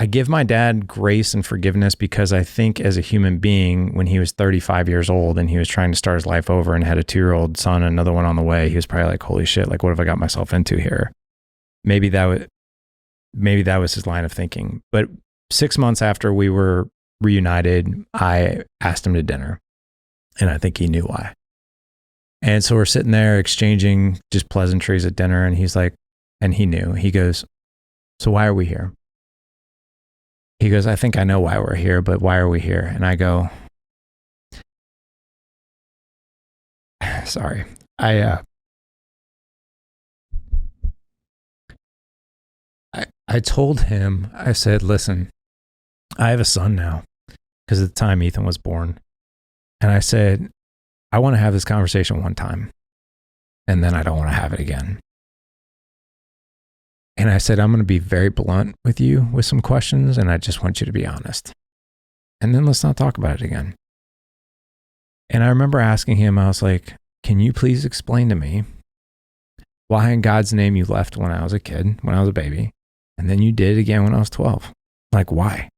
I give my dad grace and forgiveness because I think as a human being, when he was 35 years old and he was trying to start his life over and had a 2-year-old son and another one on the way, he was probably like, holy shit, like what have I got myself into here? Maybe that was his line of thinking. But 6 months after we were reunited, I asked him to dinner, and I think he knew why. And so we're sitting there exchanging just pleasantries at dinner, and he's like, and he knew, he goes, so why are we here? He goes, I think I know why we're here, but why are we here? And I go, sorry. I told him, I said, listen, I have a son now, because at the time Ethan was born. And I said, I want to have this conversation one time, and then I don't want to have it again. And I said, I'm going to be very blunt with you with some questions, and I just want you to be honest. And then let's not talk about it again. And I remember asking him, I was like, can you please explain to me why in God's name you left when I was a kid, when I was a baby, and then you did it again when I was 12? Like, why?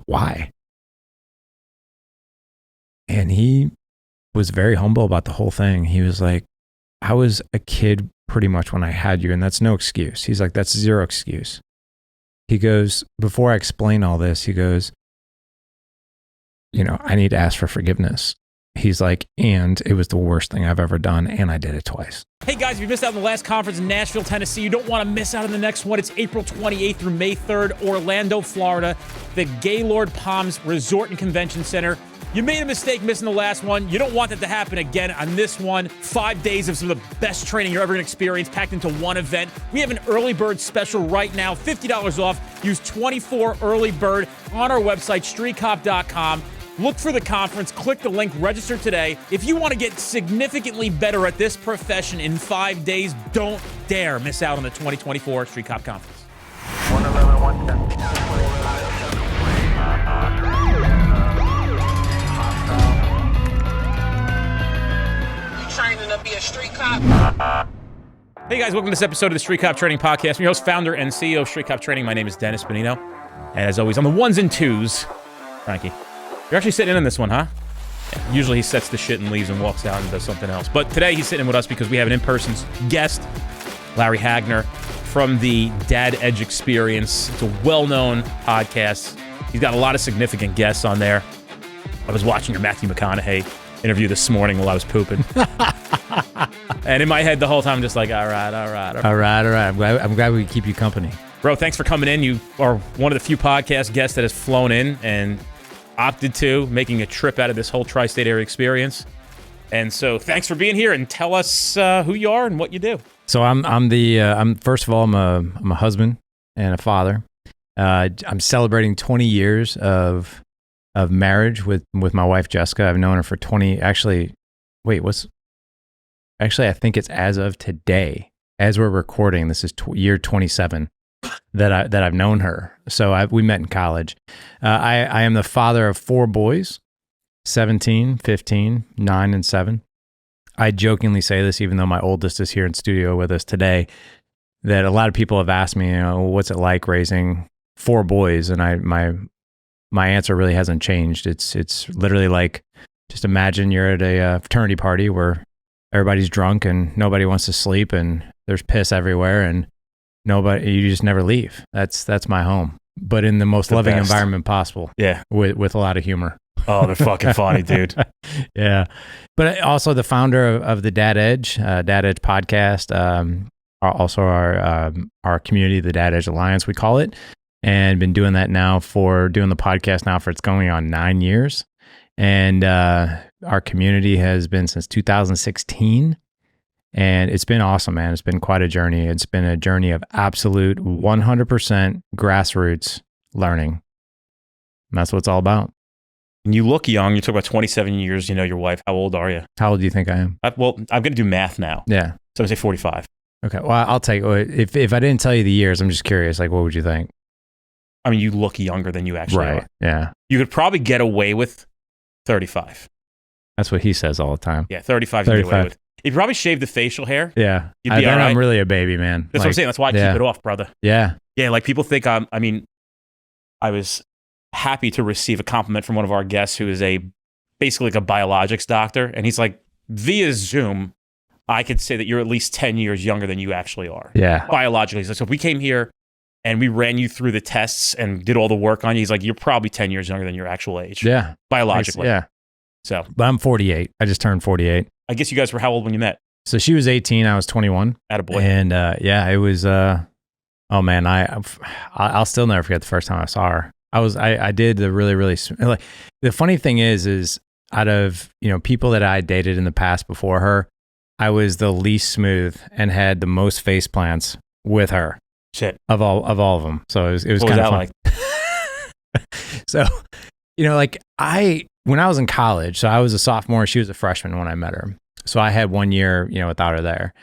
Why? And he was very humble about the whole thing. He was like, I was a kid pretty much when I had you, and that's no excuse. He's like, that's zero excuse. He goes, before I explain all this, he goes, I need to ask for forgiveness. He's like, and it was the worst thing I've ever done, and I did it twice. Hey guys, if you missed out on the last conference in Nashville, Tennessee, you don't want to miss out on the next one. It's April 28th through May 3rd, Orlando, Florida, the Gaylord Palms Resort and Convention Center. You made a mistake missing the last one. You don't want that to happen again on this one. 5 days of some of the best training you're ever going to experience packed into one event. We have an early bird special right now, $50 off. Use 24 early bird on our website, streetcop.com. Look for the conference, click the link, register today. If you want to get significantly better at this profession in 5 days, don't dare miss out on the 2024 Street Cop Conference. 111, 110. Training to be a street cop. Hey guys, welcome to this episode of the Street Cop Training Podcast. I'm your host, founder, and CEO of Street Cop Training. My name is Dennis Benino. And as always, on the ones and twos, Frankie, you're actually sitting in this one, huh? Yeah, usually he sets the shit and leaves and walks out and does something else. But today he's sitting with us because we have an in-person guest, Larry Hagner, from the Dad Edge Experience. It's a well-known podcast. He's got a lot of significant guests on there. I was watching your Matthew McConaughey interview this morning while I was pooping. And in my head the whole time, just like, all right. I'm glad we keep you company. Bro, thanks for coming in. You are one of the few podcast guests that has flown in and opted to making a trip out of this whole tri-state area experience. And so thanks for being here, and tell us who you are and what you do. So I'm first of all, I'm a husband and a father. I'm celebrating 20 years of marriage with my wife, Jessica. I've known her for 20, I think it's as of today, as we're recording, this is year 27 that I've known her. So we met in college. I am the father of 4 boys, 17, 15, 9, and 7. I jokingly say this, even though my oldest is here in studio with us today, that a lot of people have asked me, what's it like raising 4 boys? And my answer really hasn't changed. It's literally like, just imagine you're at a fraternity party where everybody's drunk and nobody wants to sleep and there's piss everywhere and you just never leave. That's my home, but in the most loving environment possible. Yeah. With a lot of humor. Oh, they're fucking funny, dude. Yeah. But also the founder of the Dad Edge podcast, also our community, the Dad Edge Alliance, we call it, and been doing that now doing the podcast now for it's going on 9 years. And our community has been since 2016. And it's been awesome, man. It's been quite a journey. It's been a journey of absolute 100% grassroots learning. And that's what it's all about. And you look young. You talk about 27 years. You know your wife. How old are you? How old do you think I am? I'm going to do math now. Yeah. So I'm going to say 45. Okay. Well, I'll take it. If I didn't tell you the years, I'm just curious. Like, what would you think? I mean, you look younger than you actually are. Yeah. You could probably get away with 35. That's what he says all the time. Yeah, 35 you get away with. If you probably shave the facial hair, yeah, you'd be all right. I'm really a baby, man. That's what I'm saying. That's why I keep it off, brother. Yeah. Yeah, like people think I was happy to receive a compliment from one of our guests who is basically like a biologics doctor. And he's like, via Zoom, I could say that you're at least 10 years younger than you actually are. Yeah. Biologically. So if we came here and we ran you through the tests and did all the work on you, he's like, you're probably 10 years younger than your actual age. Yeah. Biologically. Yeah. So, But I'm 48. I just turned 48. I guess you guys were how old when you met? So she was 18. I was 21. Attaboy. And it was, oh man, I'll still never forget the first time I saw her. I did the really, really, like, the funny thing is out of, people that I dated in the past before her, I was the least smooth and had the most face plants with her. Shit. Of all of them. So it was kind of fun. Like? So, when I was in college, so I was a sophomore, she was a freshman when I met her. So I had 1 year, without her there.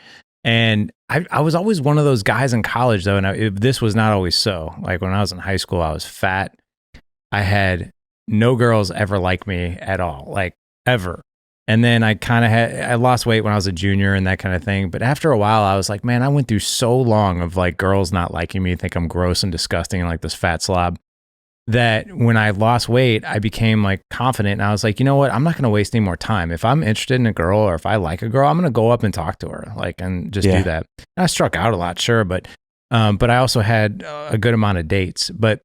And I was always one of those guys in college, though, and this was not always so. Like when I was in high school, I was fat. I had no girls ever like me at all, like ever. And then I lost weight when I was a junior and that kind of thing. But after a while, I was like, man, I went through so long of like girls not liking me, think I'm gross and disgusting and like this fat slob, that when I lost weight, I became like confident. And I was like, you know what? I'm not going to waste any more time. If I'm interested in a girl or if I like a girl, I'm going to go up and talk to her, like, and just do that. And I struck out a lot, sure. But I also had a good amount of dates, but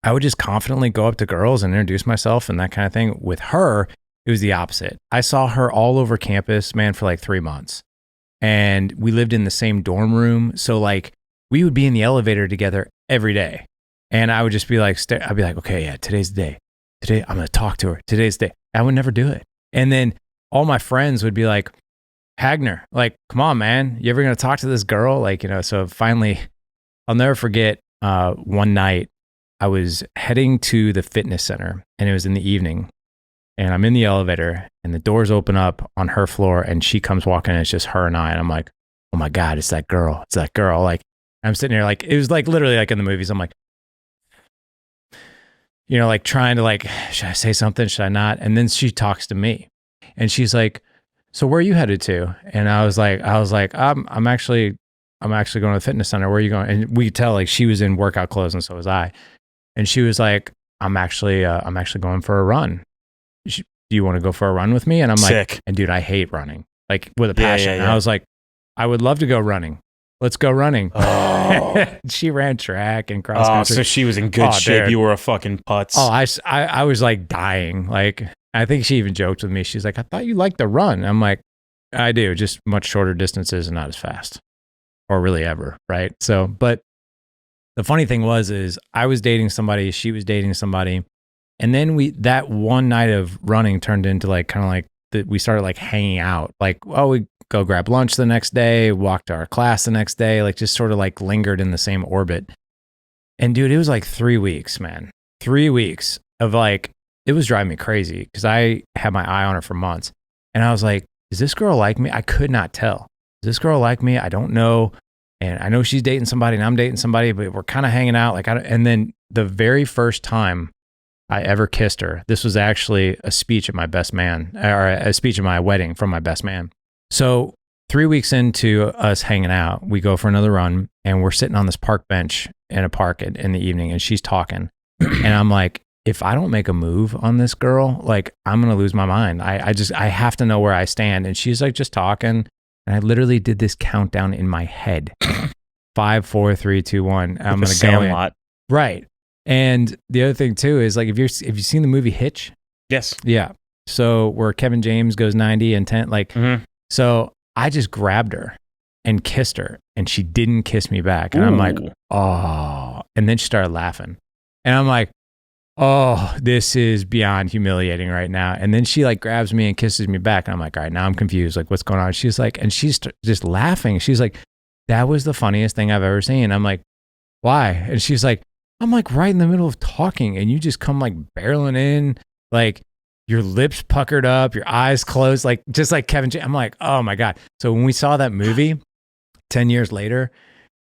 I would just confidently go up to girls and introduce myself and that kind of thing. With her, it was the opposite. I saw her all over campus, man, for like 3 months. And we lived in the same dorm room. So like we would be in the elevator together every day. And I would just be like, I'd be like, okay, yeah, today's the day. Today, I'm going to talk to her. Today's the day. I would never do it. And then all my friends would be like, Hagner, like, come on, man. You ever going to talk to this girl? Like, so finally, I'll never forget one night I was heading to the fitness center and it was in the evening. And I'm in the elevator and the doors open up on her floor and she comes walking and it's just her and I. And I'm like, oh my God, it's that girl. It's that girl. Like, I'm sitting here like, it was like literally like in the movies. I'm like, like trying to like, should I say something? Should I not? And then she talks to me and she's like, so where are you headed to? And I was like, I'm actually going to the fitness center. Where are you going? And we could tell like she was in workout clothes and so was I. And she was like, I'm actually going for a run. Do you want to go for a run with me? And I'm like, and dude, I hate running, like with a passion. And I was like, I would love to go running. Let's go running. Oh. She ran track and cross country. So she was in good shape. Dude. You were a fucking putz. Oh, I was like dying. Like, I think she even joked with me. She's like, I thought you liked to run. I'm like, I do, just much shorter distances and not as fast or really ever. Right. So, but the funny thing is I was dating somebody, she was dating somebody. And then that one night of running turned into like, kind of like we started like hanging out. Like, we go grab lunch the next day, walk to our class the next day, like just sort of like lingered in the same orbit. And dude, it was like 3 weeks, man. 3 weeks of like, it was driving me crazy because I had my eye on her for months. And I was like, does this girl like me? I could not tell. Does this girl like me? I don't know. And I know she's dating somebody and I'm dating somebody, but we're kind of hanging out. Like, and then the very first time I ever kissed her, this was actually a speech at my best man, or a speech at my wedding from my best man. So 3 weeks into us hanging out, we go for another run and we're sitting on this park bench in a park in the evening and she's talking. And I'm like, if I don't make a move on this girl, like I'm going to lose my mind. I have to know where I stand. And she's like just talking. And I literally did this countdown in my head. 5, 4, 3, 2, 1. I'm going to go in. Right. And the other thing too is like, if you've seen the movie Hitch? Yes. Yeah. So where Kevin James goes 90 and 10, like, so I just grabbed her and kissed her and she didn't kiss me back. And I'm like, oh, and then she started laughing and I'm like, oh, this is beyond humiliating right now. And then she like grabs me and kisses me back. And I'm like, all right, now I'm confused. Like, what's going on? She's like, and she's just laughing. She's like, that was the funniest thing I've ever seen. I'm like, why? And she's like, I'm like right in the middle of talking and you just come like barreling in, like your lips puckered up, your eyes closed, like just like Kevin James. I'm like, oh my God. So when we saw that movie 10 years later,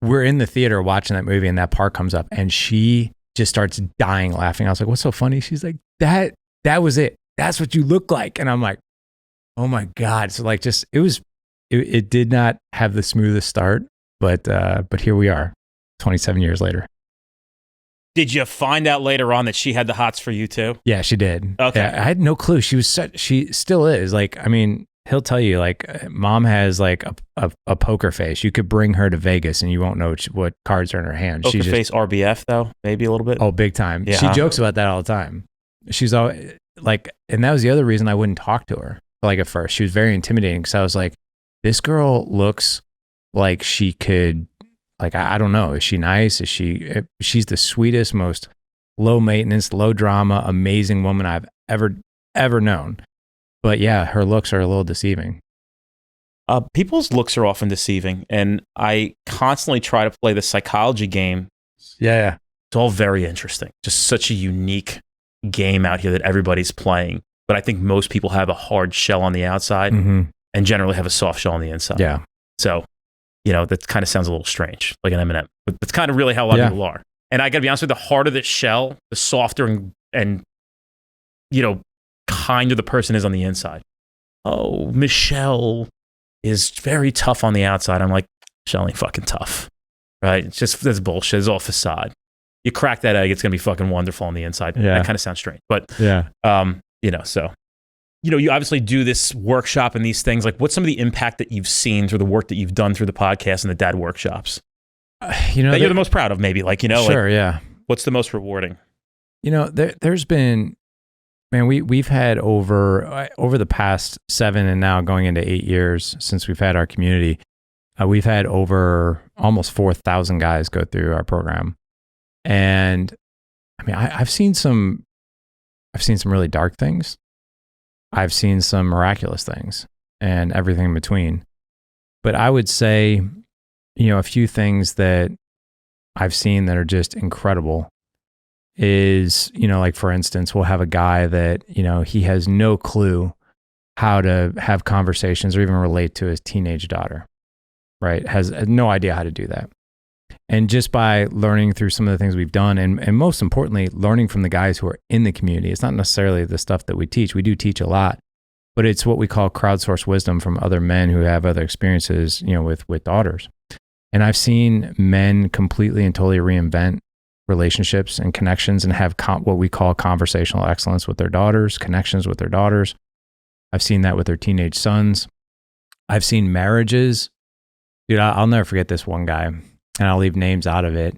we're in the theater watching that movie and that part comes up and she just starts dying laughing. I was like, what's so funny? She's like, that was it. That's what you look like. And I'm like, oh my God. So like just, it did not have the smoothest start, but here we are 27 years later. Did you find out later on that she had the hots for you too? Yeah, she did. Okay. Yeah, I had no clue. She still is. Like, I mean, he'll tell you, like, mom has like a poker face. You could bring her to Vegas and you won't know what cards are in her hand. Poker face RBF though, maybe a little bit. Oh, big time. Yeah. She jokes about that all the time. She's always like, and that was the other reason I wouldn't talk to her. Like at first, she was very intimidating because I was like, this girl looks like she could, like, I don't know. Is she nice? She's the sweetest, most low maintenance, low drama, amazing woman I've ever known. But yeah, her looks are a little deceiving. People's looks are often deceiving, and I constantly try to play the psychology game. Yeah. It's all very interesting. Just such a unique game out here that everybody's playing. But I think most people have a hard shell on the outside Mm-hmm. and generally have a soft shell on the inside. Yeah. So, you know, that kind of sounds a little strange, like an M&M. But that's kind of really how a lot of people are. And I got to be honest with you, the harder the shell, the softer and you know, kinder the person is on the inside. Oh, Michelle is very tough on the outside. I'm like, Michelle ain't fucking tough, right? It's just, that's bullshit. It's all facade. You crack that egg, it's going to be fucking wonderful on the inside. Yeah. That kind of sounds strange. But, Yeah. you know, so, you know, you obviously do this workshop and these things. Like, what's some of the impact that you've seen through the work that you've done through the podcast and the dad workshops? You know, that you're the most proud of, maybe? Like, you know, sure, like, yeah. what's the most rewarding? You know, there's been, man, we've had over the past 7 and now going into 8 years since we've had our community, we've had over almost 4,000 guys go through our program. And I mean, I've seen some really dark things. I've seen some miraculous things and everything in between. But I would say, you know, a few things that I've seen that are just incredible is, you know, like for instance, we'll have a guy that, you know, he has no clue how to have conversations or even relate to his teenage daughter, right? Has no idea how to do that. And just by learning through some of the things we've done, and most importantly, learning from the guys who are in the community, it's not necessarily the stuff that we teach. We do teach a lot, but it's what we call crowdsourced wisdom from other men who have other experiences, you know, with daughters. And I've seen men completely and totally reinvent relationships and connections and have what we call conversational excellence with their daughters, connections with their daughters. I've seen that with their teenage sons. I've seen marriages. Dude, I'll never forget this one guy, and I'll leave names out of it.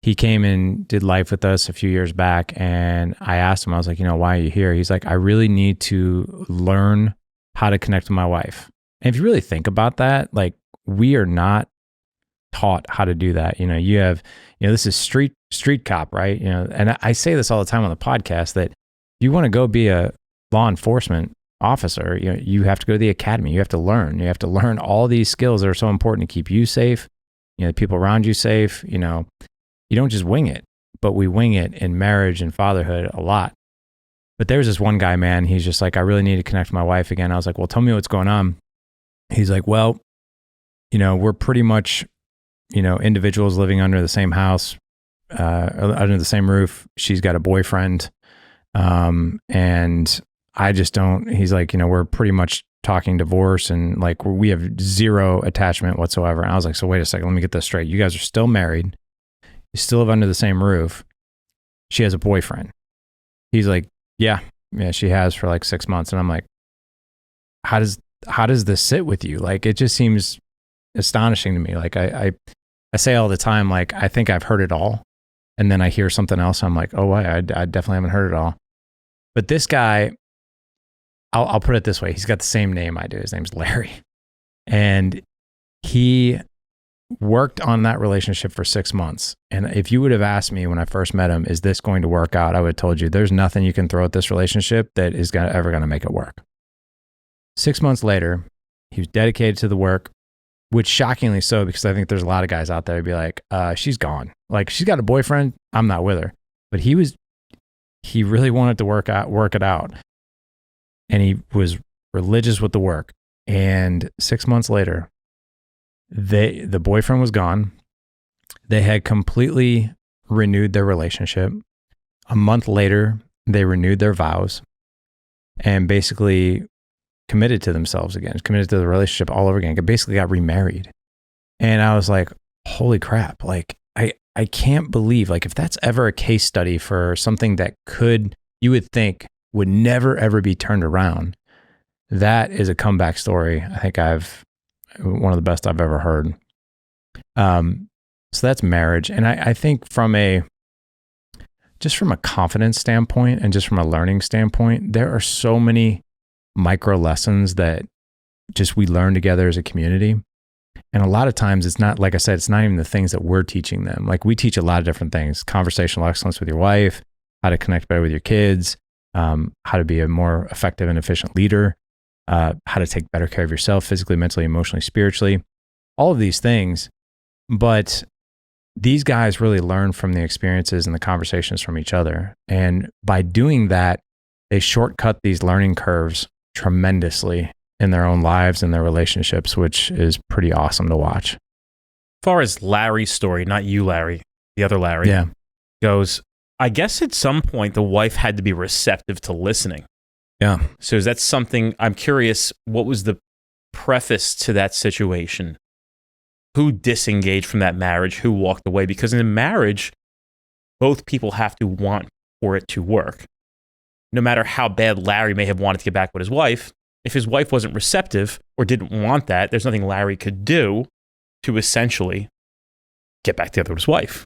He came and did life with us a few years back, and I asked him, I was like, you know, why are you here? He's like, I really need to learn how to connect with my wife. And if you really think about that, like, we are not taught how to do that. You know, you have, you know, this is street cop, right? You know, and I say this all the time on the podcast that if you want to go be a law enforcement officer, you know, you have to go to the academy. You have to learn all these skills that are so important to keep you safe, you know, the people around you safe. You know, you don't just wing it, but we wing it in marriage and fatherhood a lot. But there's this one guy, man, he's just like, I really need to connect with my wife again. I was like, well, tell me what's going on. He's like, well, you know, we're pretty much, you know, individuals living under the same house, under the same roof. She's got a boyfriend. And I just don't, he's like, you know, we're pretty much talking divorce and like we have zero attachment whatsoever. And I was like, so wait a second, let me get this straight. You guys are still married. You still live under the same roof. She has a boyfriend. He's like, yeah, she has for like 6 months. And I'm like, how does this sit with you? Like, it just seems astonishing to me. Like I say all the time, like, I think I've heard it all. And then I hear something else. I'm like, oh, wait, I definitely haven't heard it all. But this guy, I'll put it this way. He's got the same name I do. His name's Larry. And he worked on that relationship for 6 months. And if you would have asked me when I first met him, is this going to work out? I would have told you there's nothing you can throw at this relationship that is ever going to make it work. 6 months later, he was dedicated to the work, which shockingly so, because I think there's a lot of guys out there who'd be like, she's gone. Like, she's got a boyfriend. I'm not with her. But he really wanted to work it out. And he was religious with the work. And 6 months later, the boyfriend was gone. They had completely renewed their relationship. A month later, they renewed their vows and basically committed to themselves again, committed to the relationship all over again, basically got remarried. And I was like, holy crap. Like, I I can't believe, like, if that's ever a case study for something that you would think would never, ever be turned around, that is a comeback story. I think one of the best I've ever heard. So that's marriage. And I think from a confidence standpoint and just from a learning standpoint, there are so many micro lessons that just we learn together as a community. And a lot of times it's not, like I said, it's not even the things that we're teaching them. Like, we teach a lot of different things: conversational excellence with your wife, how to connect better with your kids, how to be a more effective and efficient leader, how to take better care of yourself physically, mentally, emotionally, spiritually, all of these things. But these guys really learn from the experiences and the conversations from each other. And by doing that, they shortcut these learning curves tremendously in their own lives and their relationships, which is pretty awesome to watch. As far as Larry's story, not you, Larry, the other Larry, goes, I guess at some point the wife had to be receptive to listening. Yeah. So is that something, I'm curious, what was the preface to that situation? Who disengaged from that marriage? Who walked away? Because in a marriage, both people have to want for it to work. No matter how bad Larry may have wanted to get back with his wife, if his wife wasn't receptive or didn't want that, there's nothing Larry could do to essentially get back together with his wife. Is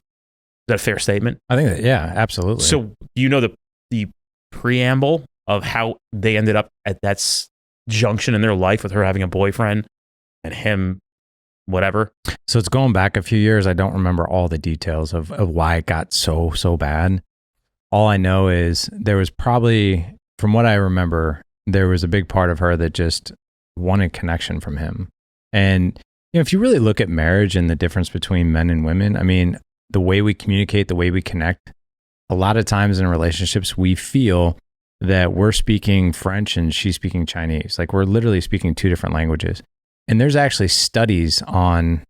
that a fair statement? I think that, yeah, absolutely. So you know the preamble of how they ended up at that junction in their life with her having a boyfriend and him whatever? So it's going back a few years. I don't remember all the details of why it got so bad. All I know is there was probably, from what I remember, there was a big part of her that just wanted connection from him. And if you really look at marriage and the difference between men and women, I mean, the way we communicate, the way we connect, a lot of times in relationships, we feel that we're speaking French and she's speaking Chinese. Like, we're literally speaking two different languages. And there's actually studies on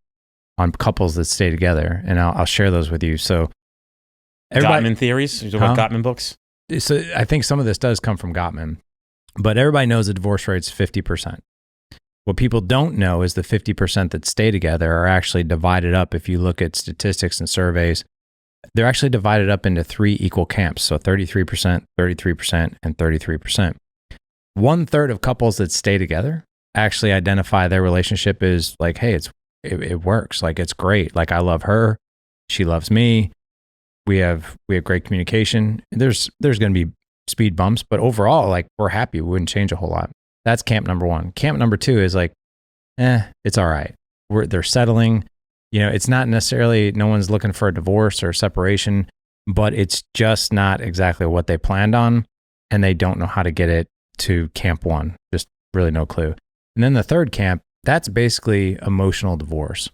couples that stay together, and I'll share those with you. So, Gottman theories? You're talking about Gottman books? So I think some of this does come from Gottman, but everybody knows the divorce rate's 50%. What people don't know is the 50% that stay together are actually divided up. If you look at statistics and surveys, they're actually divided up into 3 equal camps. So 33%, 33%, and 33%. 1/3 of couples that stay together actually identify their relationship as like, hey, it works. Like, it's great. Like, I love her. She loves me. We have great communication. There's going to be speed bumps, but overall, like, we're happy. We wouldn't change a whole lot. That's camp number 1. Camp number 2 is like, it's all right. They're settling. You know, it's not necessarily, no one's looking for a divorce or a separation, but it's just not exactly what they planned on, and they don't know how to get it to camp 1. Just really no clue. And then the 3rd camp, that's basically emotional divorce.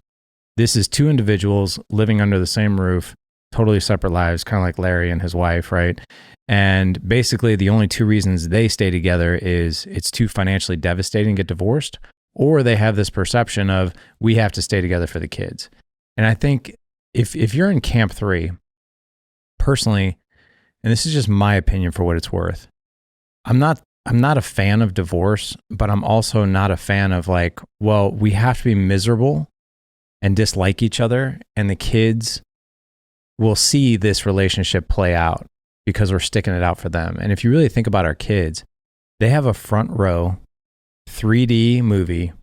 This is 2 individuals living under the same roof, totally separate lives, kind of like Larry and his wife, right? And basically the only 2 reasons they stay together is it's too financially devastating to get divorced, or they have this perception of, we have to stay together for the kids. And I think if you're in camp 3, personally, and this is just my opinion for what it's worth, I'm not a fan of divorce, but I'm also not a fan of like, well, we have to be miserable and dislike each other, and the kids will see this relationship play out because we're sticking it out for them. And if you really think about our kids, they have a front row 3D movie,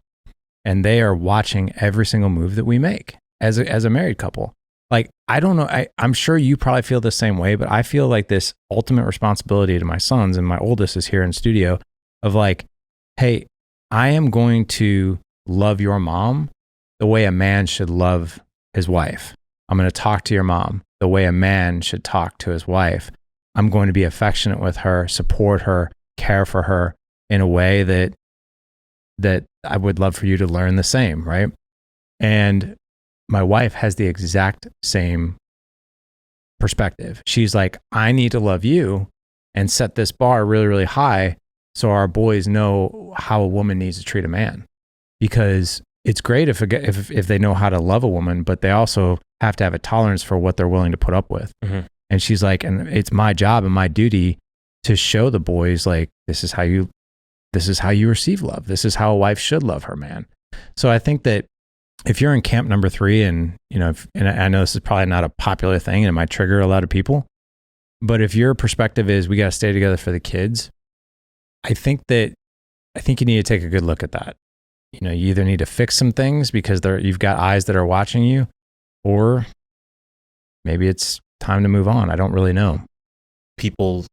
and they are watching every single move that we make as a married couple. Like, I don't know, I'm sure you probably feel the same way, but I feel like this ultimate responsibility to my sons, and my oldest is here in studio, of like, hey, I am going to love your mom the way a man should love his wife. I'm going to talk to your mom the way a man should talk to his wife. I'm going to be affectionate with her, support her, care for her in a way that I would love for you to learn the same, right? And my wife has the exact same perspective. She's like, I need to love you and set this bar really, really high so our boys know how a woman needs to treat a man. Because it's great if they know how to love a woman, but they also have to have a tolerance for what they're willing to put up with. Mm-hmm. And she's like, and it's my job and my duty to show the boys, like, this is how you receive love. This is how a wife should love her man. So I think that if you're in camp number 3 and, and I know this is probably not a popular thing and it might trigger a lot of people, but if your perspective is we got to stay together for the kids, I think you need to take a good look at that. You either need to fix some things because you've got eyes that are watching you, or maybe it's time to move on. I don't really know. People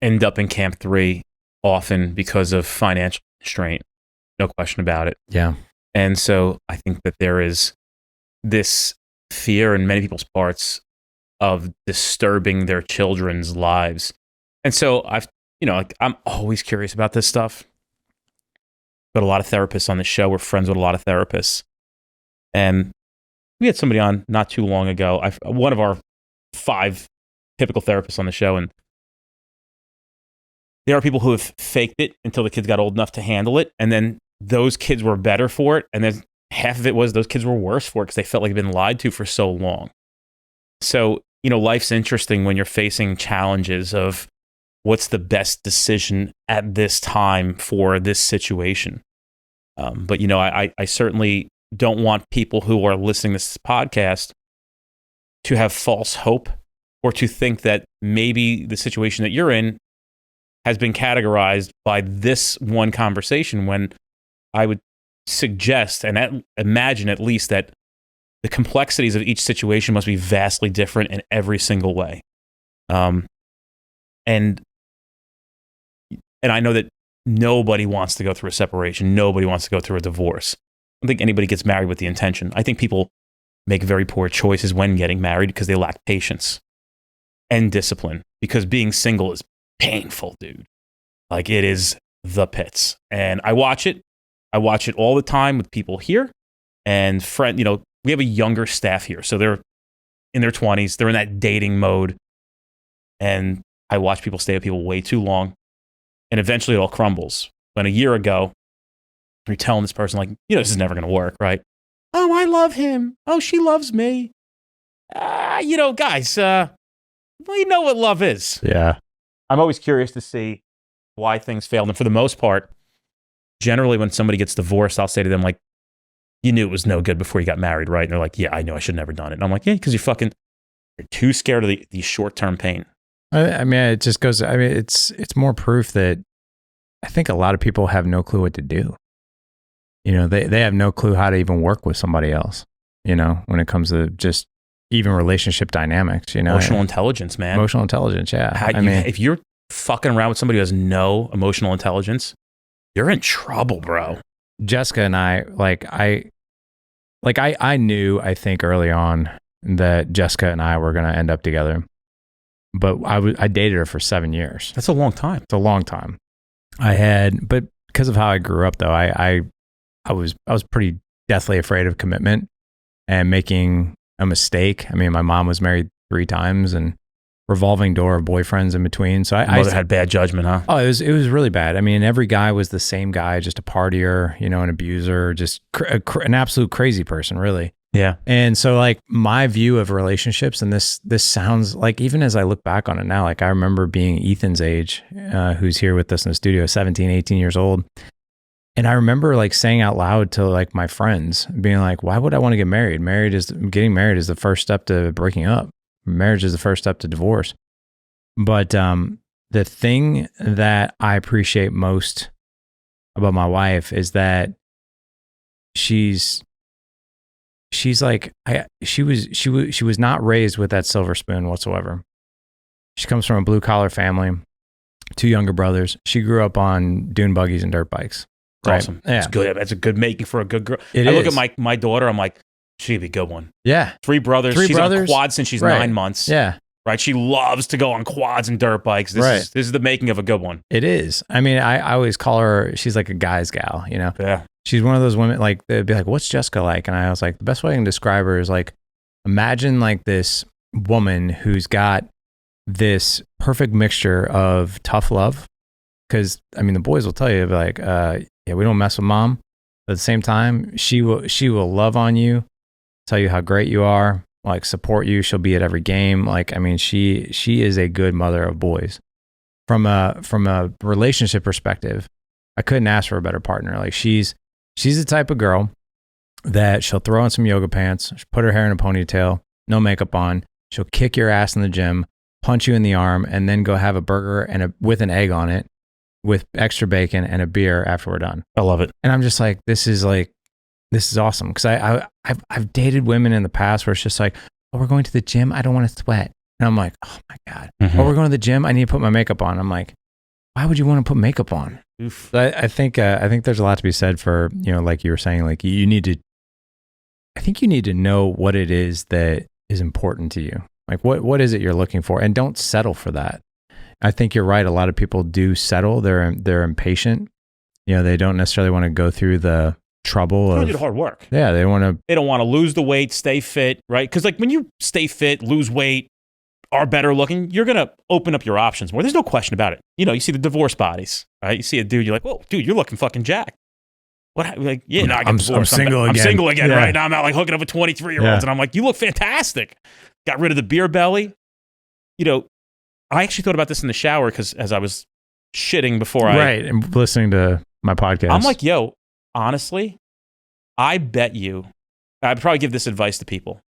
end up in camp 3 often because of financial constraint. No question about it. Yeah. And so I think that there is this fear in many people's parts of disturbing their children's lives. And so I'm always curious about this stuff. Got a lot of therapists on the show. We're friends with a lot of therapists. And we had somebody on not too long ago. One of our 5 typical therapists on the show. And there are people who have faked it until the kids got old enough to handle it. And then those kids were better for it. And then half of it was those kids were worse for it because they felt like they've been lied to for so long. So, life's interesting when you're facing challenges of what's the best decision at this time for this situation. But, I certainly don't want people who are listening to this podcast to have false hope or to think that maybe the situation that you're in has been categorized by this one conversation, when I would suggest and imagine at least that the complexities of each situation must be vastly different in every single way. And I know that nobody wants to go through a separation. Nobody wants to go through a divorce. I don't think anybody gets married with the intention. I think people make very poor choices when getting married because they lack patience and discipline, because being single is painful, dude. Like, it is the pits. And I watch it all the time with people here and we have a younger staff here. So they're in their 20s. They're in that dating mode. And I watch people stay with people way too long. And eventually it all crumbles. When a year ago, you're telling this person, like, this is never going to work, right? Oh, I love him. Oh, she loves me. Guys, we know what love is. Yeah. I'm always curious to see why things failed. And for the most part, generally when somebody gets divorced, I'll say to them, like, you knew it was no good before you got married, right? And they're like, yeah, I know I should have never done it. And I'm like, yeah, because you're too scared of the short-term pain. I mean, it just goes, it's more proof that I think a lot of people have no clue what to do. They have no clue how to even work with somebody else, when it comes to just even relationship dynamics, Emotional intelligence, man. Emotional intelligence, yeah. If you're fucking around with somebody who has no emotional intelligence, you're in trouble, bro. Jessica and I knew, I think early on that Jessica and I were going to end up together, but I dated her for 7 years. That's a long time. It's a long time. But because of how I grew up though, I was pretty deathly afraid of commitment and making a mistake. I mean, my mom was married 3 times and revolving door of boyfriends in between. So I had bad judgment, huh? Oh, it was really bad. I mean, every guy was the same guy, just a partier, an abuser, just an absolute crazy person, really. Yeah. And so like my view of relationships, and this sounds like, even as I look back on it now, like I remember being Ethan's age, who's here with us in the studio, 17, 18 years old. And I remember like saying out loud to like my friends, being like, why would I want to get married? Getting married is the first step to breaking up. Marriage is the first step to divorce. But the thing that I appreciate most about my wife is that she was not raised with that silver spoon whatsoever. She comes from a blue collar family, 2 younger brothers. She grew up on dune buggies and dirt bikes. Right? Awesome. Yeah. That's good. That's a good making for a good girl. I look at my daughter, I'm like, she'd be a good one. Yeah. 3 brothers. She's on quads since she's 9 months. Yeah. Right. She loves to go on quads and dirt bikes. This is the making of a good one. It is. I mean, I always call her, she's like a guy's gal, Yeah. She's one of those women, like, they'd be like, what's Jessica like? And I was like, the best way I can describe her is like, imagine like this woman who's got this perfect mixture of tough love. Because, I mean, the boys will tell you, like, yeah, we don't mess with mom. But at the same time, she will love on you, tell you how great you are, like support you. She'll be at every game. Like, I mean, she is a good mother of boys. From a relationship perspective, I couldn't ask for a better partner. Like she's the type of girl that she'll throw on some yoga pants, she'll put her hair in a ponytail, no makeup on. She'll kick your ass in the gym, punch you in the arm, and then go have a burger with an egg on it, with extra bacon and a beer after we're done. I love it. And I'm just like, this is awesome. Because I've dated women in the past where it's just like, oh, we're going to the gym, I don't want to sweat. And I'm like, oh my God. Mm-hmm. Oh, we're going to the gym, I need to put my makeup on. I'm like, why would you want to put makeup on? Oof. I think there's a lot to be said for, like you were saying, like you need to know what it is that is important to you. Like what is it you're looking for? And don't settle for that. I think you're right. A lot of people do settle. They're impatient. They don't necessarily want to go through the trouble They of do the hard work. Yeah, they don't want to lose the weight, stay fit, right? Because like when you stay fit, lose weight, are better looking, you're gonna open up your options more. There's no question about it. You see the divorce bodies, right? You see a dude, you're like, whoa, dude, you're looking fucking jacked. What? Like, yeah, no, I got divorced. I'm single again. I'm single again, yeah. right now. I'm out like hooking up with 23-year-olds, and I'm like, you look fantastic. Got rid of the beer belly. I actually thought about this in the shower because as I was shitting before right, and listening to my podcast, I'm like, yo, honestly, I bet you, I'd probably give this advice to people.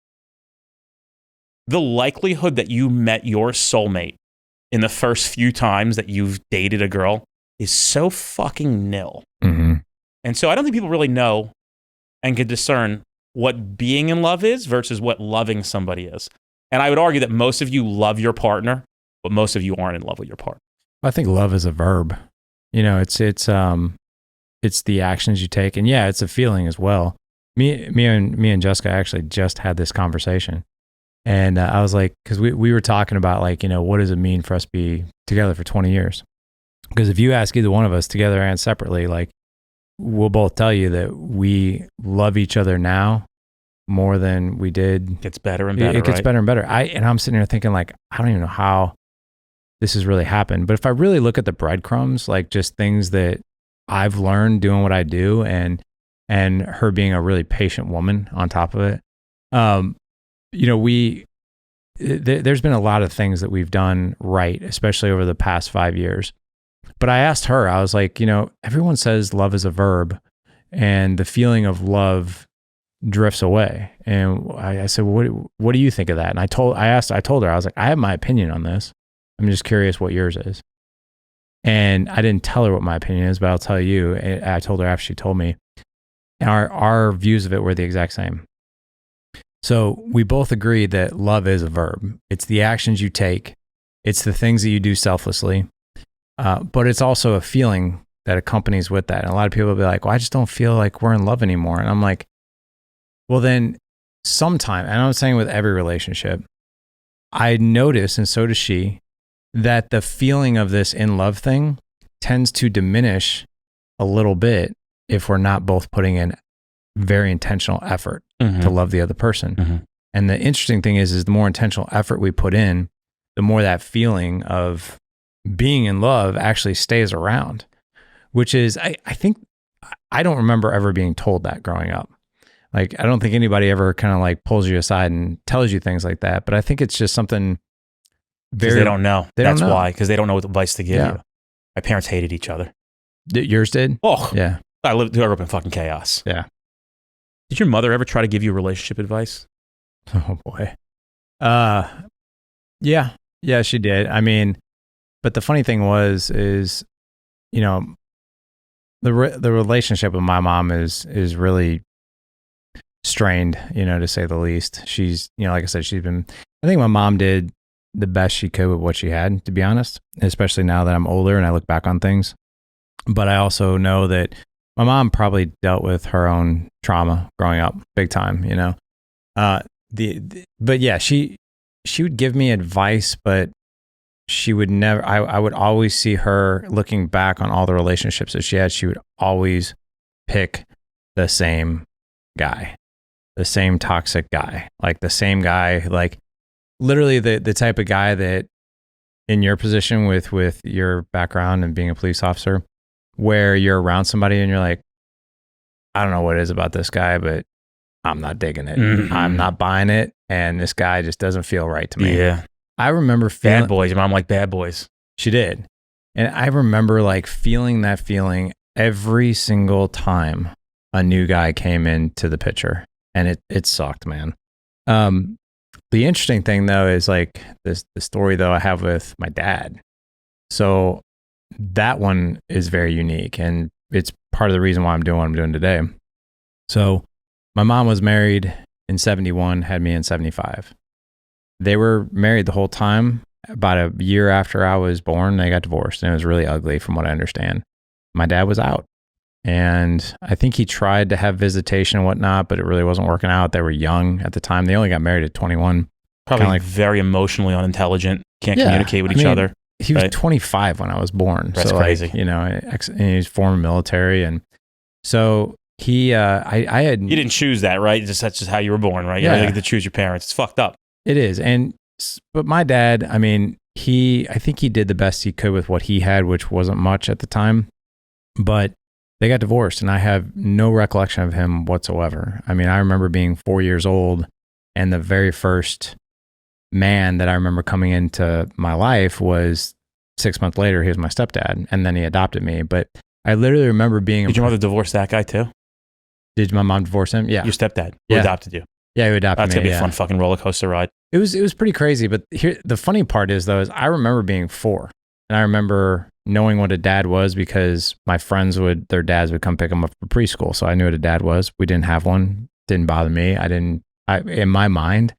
The likelihood that you met your soulmate in the first few times that you've dated a girl is so fucking nil. Mm-hmm. And so I don't think people really know and can discern what being in love is versus what loving somebody is. And I would argue that most of you love your partner, but most of you aren't in love with your partner. I think love is a verb. It's the actions you take, and yeah, it's a feeling as well. Me and Jessica actually just had this conversation, and I was like, because we were talking about like, what does it mean for us to be together for 20 years? Because if you ask either one of us, together and separately, like we'll both tell you that we love each other now more than we did. It gets better and better. It gets better and better. I'm sitting here thinking like, I don't even know how this has really happened. But if I really look at the breadcrumbs, like just things that I've learned doing what I do, and her being a really patient woman on top of it, there's been a lot of things that we've done right, especially over the past 5 years. But I asked her, I was like, everyone says love is a verb, and the feeling of love drifts away. And I said, well, what do you think of that? And I told her, I was like, I have my opinion on this. I'm just curious what yours is. And I didn't tell her what my opinion is, but I'll tell you. I told her after she told me. And our views of it were the exact same. So we both agreed that love is a verb. It's the actions you take. It's the things that you do selflessly. But it's also a feeling that accompanies with that. And a lot of people will be like, well, I just don't feel like we're in love anymore. And I'm like, well, then sometime, and I'm saying with every relationship, I notice, and so does she, that the feeling of this in love thing tends to diminish a little bit if we're not both putting in very intentional effort to love the other person. Mm-hmm. And the interesting thing is the more intentional effort we put in, the more that feeling of being in love actually stays around, which is, I think, I don't remember ever being told that growing up. Like, I don't think anybody ever kind of like pulls you aside and tells you things like that. But I think it's just something because they don't know. That's don't know. why, because they don't know what advice to give you. My parents hated each other. Yours did? Oh, yeah. I grew up in fucking chaos. Yeah. Did your mother ever try to give you relationship advice? Oh boy. Yeah, she did. I mean, but the funny thing is, the relationship with my mom is really strained, to say the least. She's, like I said, I think my mom did the best she could with what she had, to be honest, especially now that I'm older and I look back on things. But I also know that my mom probably dealt with her own trauma growing up big time, but yeah, she would give me advice, but she would never, I would always see her looking back on all the relationships that she had. She would always pick the same guy, the same toxic guy, like the same guy, like literally the type of guy that in your position with your background and being a police officer, where you're around somebody and you're like, I don't know what it is about this guy, but I'm not digging it. Mm-hmm. I'm not buying it. And this guy just doesn't feel right to me. Yeah. I remember feeling... Bad boys. Your mom liked bad boys. She did. And I remember like feeling that feeling every single time a new guy came into the picture, and it sucked, man. The interesting thing though is like the story though I have with my dad. So that one is very unique, and it's part of the reason why I'm doing what I'm doing today. So my mom was married in 71, had me in 75. They were married the whole time. About a year after I was born, they got divorced, and it was really ugly from what I understand. My dad was out, and I think he tried to have visitation and whatnot, but it really wasn't working out. They were young at the time. They only got married at 21. Probably like very emotionally unintelligent, can't communicate with each other. He was 25 when I was born. That's so crazy. Like, and he was former military, and so he, I had. You didn't choose that, right? That's just how you were born, right? Yeah. You don't get to choose your parents. It's fucked up. It is, but my dad, I mean, I think he did the best he could with what he had, which wasn't much at the time, but they got divorced, and I have no recollection of him whatsoever. I mean, I remember being 4 years old, and the very first man that I remember coming into my life was 6 months later. He was my stepdad, and then he adopted me. But I literally remember being. Did your mother divorce that guy too? Did my mom divorce him? Yeah. Your stepdad who adopted you. Yeah, who adopted me. That's gonna be a fun fucking roller coaster ride. It was pretty crazy. But here, the funny part is though, is I remember being 4, and I remember knowing what a dad was because my friends their dads would come pick them up for preschool. So I knew what a dad was. We didn't have one. Didn't bother me. In my mind,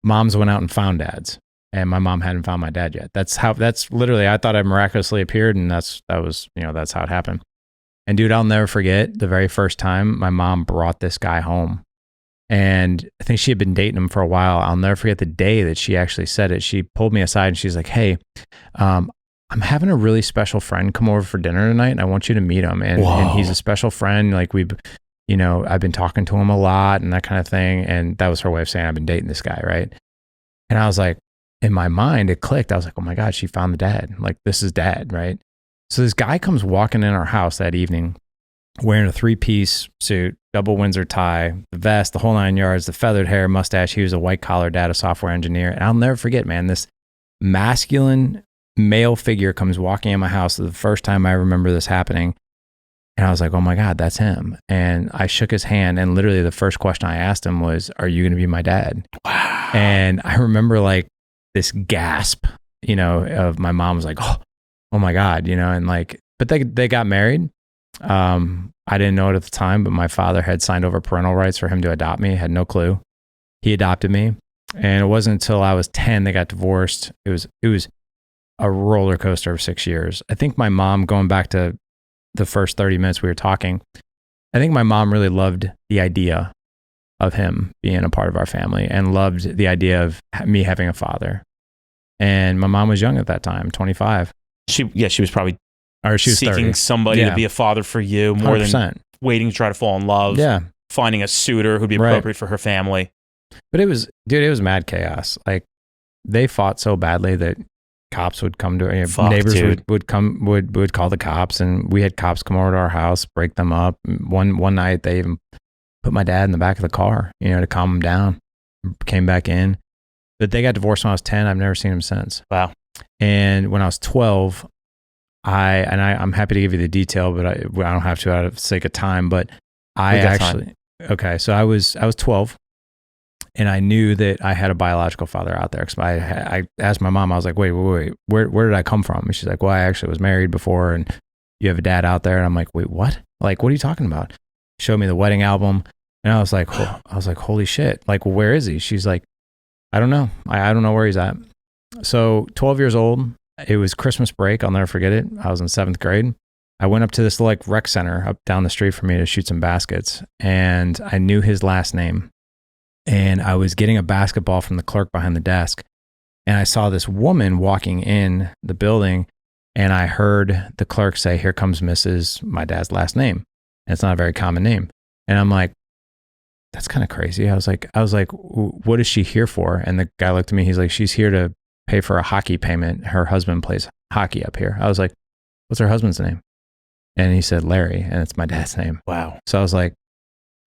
moms went out and found dads, and my mom hadn't found my dad yet. That's literally, I thought I miraculously appeared, and that's how it happened. And dude, I'll never forget the very first time my mom brought this guy home. And I think she had been dating him for a while. I'll never forget the day that she actually said it. She pulled me aside and she's like, "Hey, I'm having a really special friend come over for dinner tonight, and I want you to meet him. And he's a special friend. Like I've been talking to him a lot and that kind of thing." And that was her way of saying I've been dating this guy, right? And I was like, in my mind, it clicked. I was like, "Oh my God, she found the dad. Like, this is dad," right? So this guy comes walking in our house that evening, wearing a 3-piece suit, double Windsor tie, the vest, the whole 9 yards, the feathered hair, mustache. He was a white-collar data software engineer. And I'll never forget, man, this masculine male figure comes walking in my house. The first time I remember this happening. And I was like, "Oh my God, that's him." And I shook his hand, and literally the first question I asked him was, "Are you going to be my dad?" Wow. And I remember like this gasp, of my mom was like, oh my God, and like, but they got married. I didn't know it at the time, but my father had signed over parental rights for him to adopt me. Had no clue. He adopted me. And it wasn't until I was 10, they got divorced. It was a roller coaster of 6 years. I think my mom, going back to the first 30 minutes we were talking, I think my mom really loved the idea of him being a part of our family and loved the idea of me having a father. And my mom was young at that time, 25. She was probably she was seeking 30. somebody to be a father for you more 100%. than waiting to try to fall in love. Yeah. Finding a suitor who'd be appropriate for her family. But it was mad chaos. Like, they fought so badly that cops would come to neighbors would call the cops, and we had cops come over to our house, break them up. One night they even put my dad in the back of the car, to calm him down. Came back in. But they got divorced when I was 10. I've never seen him since. Wow. And when I was 12, I'm happy to give you the detail, but I don't have to out of sake of time. But so I was 12, and I knew that I had a biological father out there. Because I asked my mom, I was like, wait, where did I come from? And she's like, "Well, I actually was married before, and you have a dad out there." And I'm like, "Wait, what? Like, what are you talking about?" Showed me the wedding album, and I was like, holy shit! Like, well, where is he? She's like, "I don't know. I don't know where he's at." So 12 years old, it was Christmas break. I'll never forget it. I was in 7th grade. I went up to this like rec center up down the street from me to shoot some baskets, and I knew his last name. And I was getting a basketball from the clerk behind the desk, and I saw this woman walking in the building, and I heard the clerk say, "Here comes Mrs. my dad's last name." And it's not a very common name. And I'm like, that's kind of crazy. I was like, "What is she here for?" And the guy looked at me. He's like, "She's here to pay for a hockey payment. Her husband plays hockey up here." I was like, "What's her husband's name?" And he said, "Larry," and it's my dad's name. Wow. So I was like,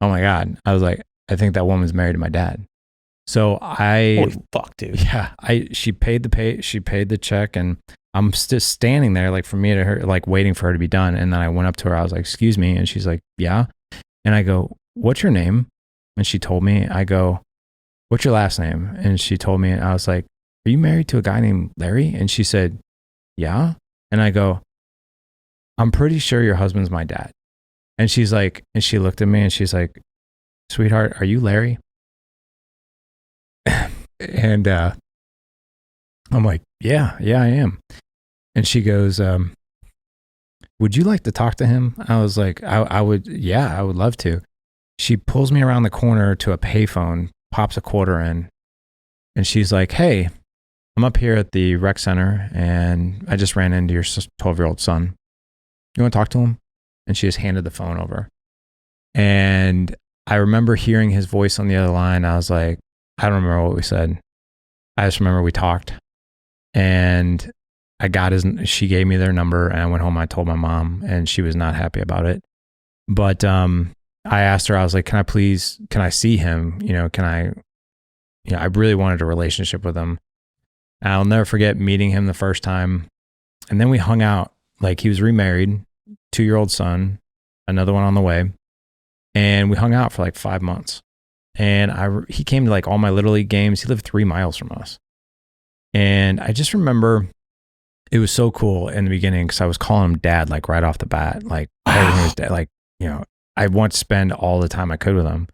oh my God. I was like, I think that woman's married to my dad. So holy fuck, dude. Yeah. She paid the check, and I'm just standing there, like, for me to her, like, waiting for her to be done. And then I went up to her. I was like, "Excuse me." And she's like, "Yeah." And I go, what's your name? And she told me. I go, what's your last name? And she told me, and I was like, are you married to a guy named Larry? And she said, yeah. And I go, I'm pretty sure your husband's my dad. And she's like, and she looked at me and she's like, sweetheart, are you Larry? And I'm like, yeah, I am. And she goes, would you like to talk to him? I was like, I would love to. She pulls me around the corner to a payphone, pops a quarter in, and she's like, hey, I'm up here at the rec center and I just ran into your 12-year-old son. You want to talk to him? And she just handed the phone over. And I remember hearing his voice on the other line. I was like, I don't remember what we said. I just remember we talked. And she gave me their number and I went home. I told my mom and she was not happy about it. But I asked her, I was like, can I see him? I really wanted a relationship with him. I'll never forget meeting him the first time. And then we hung out. Like, he was remarried, 2-year-old son, another one on the way. And we hung out for like 5 months. And he came to like all my Little League games. He lived 3 miles from us. And I just remember it was so cool in the beginning because I was calling him dad, like right off the bat. Like, everything was dad. Like, I wanted to spend all the time I could with him.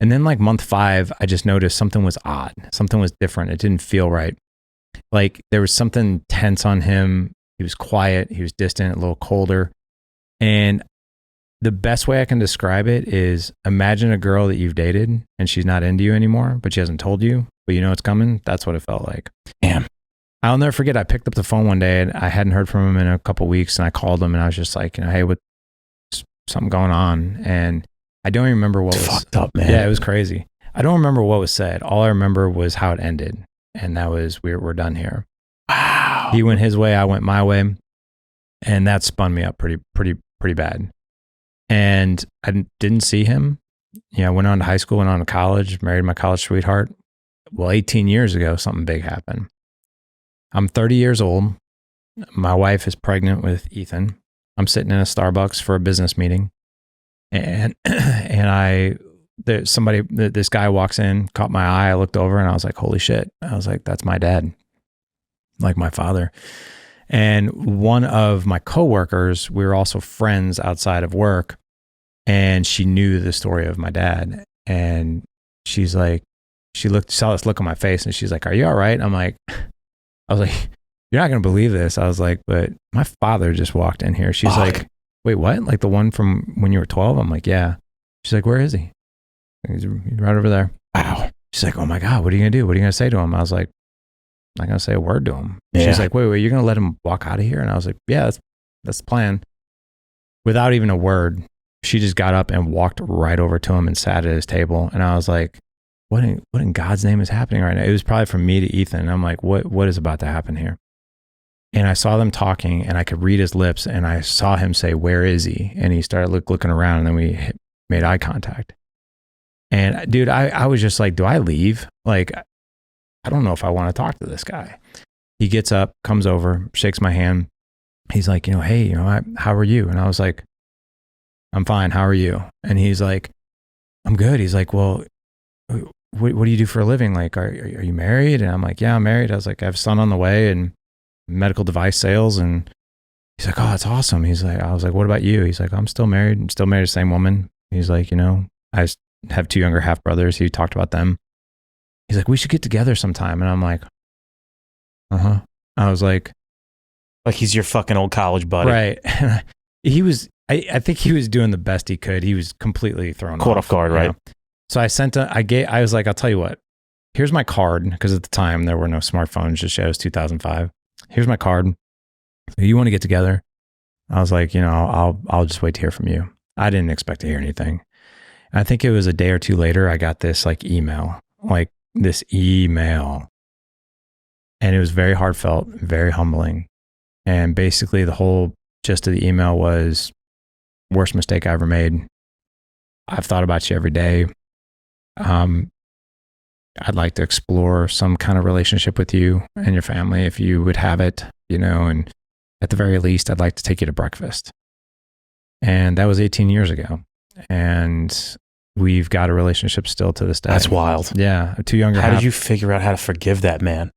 And then like month 5, I just noticed something was odd. Something was different. It didn't feel right. Like, there was something tense on him. He was quiet. He was distant, a little colder. And the best way I can describe it is, imagine a girl that you've dated and she's not into you anymore, but she hasn't told you, but you know it's coming. That's what it felt like. Damn. I'll never forget. I picked up the phone one day and I hadn't heard from him in a couple of weeks, and I called him and I was just like, hey, what's something going on? And I don't even remember what was fucked up, man. Yeah, it was crazy. I don't remember what was said. All I remember was how it ended, and that was we're done here. Wow. He went his way, I went my way, and that spun me up pretty bad. And I didn't see him. Went on to high school, went on to college, married my college sweetheart. Well, 18 years ago, something big happened. I'm 30 years old. My wife is pregnant with Ethan. I'm sitting in a Starbucks for a business meeting, and this guy walks in, caught my eye. I looked over and I was like, holy shit. I was like, that's my dad, like my father. And one of my coworkers, we were also friends outside of work, and she knew the story of my dad. And she's like, saw this look on my face, and she's like, are you all right? I was like, you're not going to believe this. I was like, but my father just walked in here. She's like, wait, what? Like the one from when you were 12? I'm like, yeah. She's like, where is he? He's right over there. Wow. She's like, oh my God, what are you going to do? What are you going to say to him? I was like, I'm not going to say a word to him. Yeah. She's like, wait, you're going to let him walk out of here? And I was like, yeah, that's the plan. Without even a word, she just got up and walked right over to him and sat at his table. And I was like, what in God's name is happening right now? It was probably from me to Ethan. And I'm like, what is about to happen here? And I saw them talking, and I could read his lips, and I saw him say, where is he? And he started looking around, and then we made eye contact. And dude, I was just like, do I leave? Like, I don't know if I want to talk to this guy. He gets up, comes over, shakes my hand. He's like, hey, how are you? And I was like, I'm fine. How are you? And he's like, I'm good. He's like, well, what do you do for a living? Like, are you married? And I'm like, yeah, I'm married. I was like, I have a son on the way and medical device sales. And he's like, oh, that's awesome. I was like, what about you? He's like, I'm still married. I'm still married to the same woman. He's like, I have 2 younger half brothers. He talked about them. He's like, we should get together sometime. And I'm like, uh-huh. I was like he's your fucking old college buddy. Right. I think he was doing the best he could. He was completely thrown caught off guard, right? So I was like, I'll tell you what, here's my card. Because at the time there were no smartphones, just it was 2005. Here's my card. You want to get together? I was like, I'll just wait to hear from you. I didn't expect to hear anything. I think it was a day or two later, I got this email. And it was very heartfelt, very humbling. And basically the whole gist of the email was, worst mistake I ever made. I've thought about you every day. I'd like to explore some kind of relationship with you and your family if you would have it, and at the very least, I'd like to take you to breakfast. And that was 18 years ago. and we've got a relationship still to this day. That's wild. Yeah, two younger. How did you figure out how to forgive that man?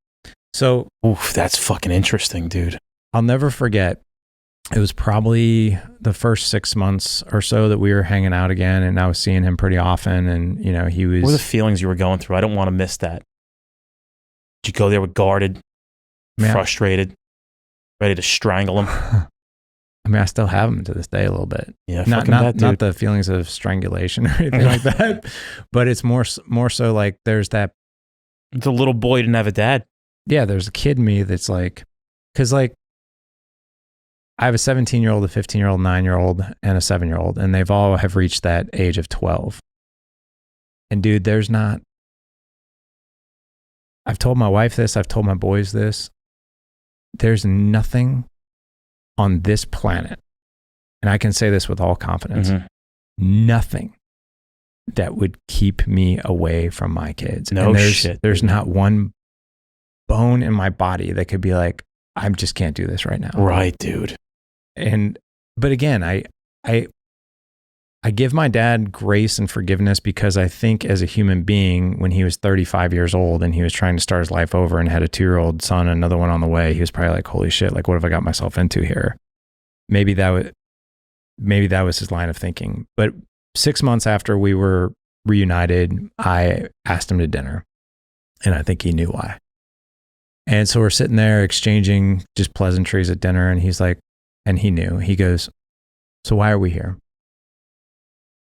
So, Oof, that's fucking interesting, dude. I'll never forget. It was probably the first 6 months or so that we were hanging out again, and I was seeing him pretty often. And you know, he was. What were the feelings you were going through? I don't want to miss that. Did you go there with guarded, frustrated, ready to strangle him? I mean, I still have them to this day a little bit. Yeah, not the feelings of strangulation or anything like that, but it's more so like there's that. It's a little boy didn't have a dad. Yeah, there's a kid in me that's like, because like I have a 17-year-old, a 15-year-old, 9-year-old, and a 7-year-old, and they've all have reached that age of 12. And dude, there's not. I've told my wife this. I've told my boys this. There's nothing on this planet, and I can say this with all confidence, nothing that would keep me away from my kids. No and shit. There's not one bone in my body that could be like, I just can't do this right now. Right, dude. But again, I give my dad grace and forgiveness because I think as a human being, when he was 35 years old and he was trying to start his life over and had a 2-year-old son, another one on the way, he was probably like, holy shit, like what have I got myself into here? Maybe that was his line of thinking. But 6 months after we were reunited, I asked him to dinner, and I think he knew why. And so we're sitting there exchanging just pleasantries at dinner, and he's like, and he knew, he goes, so why are we here?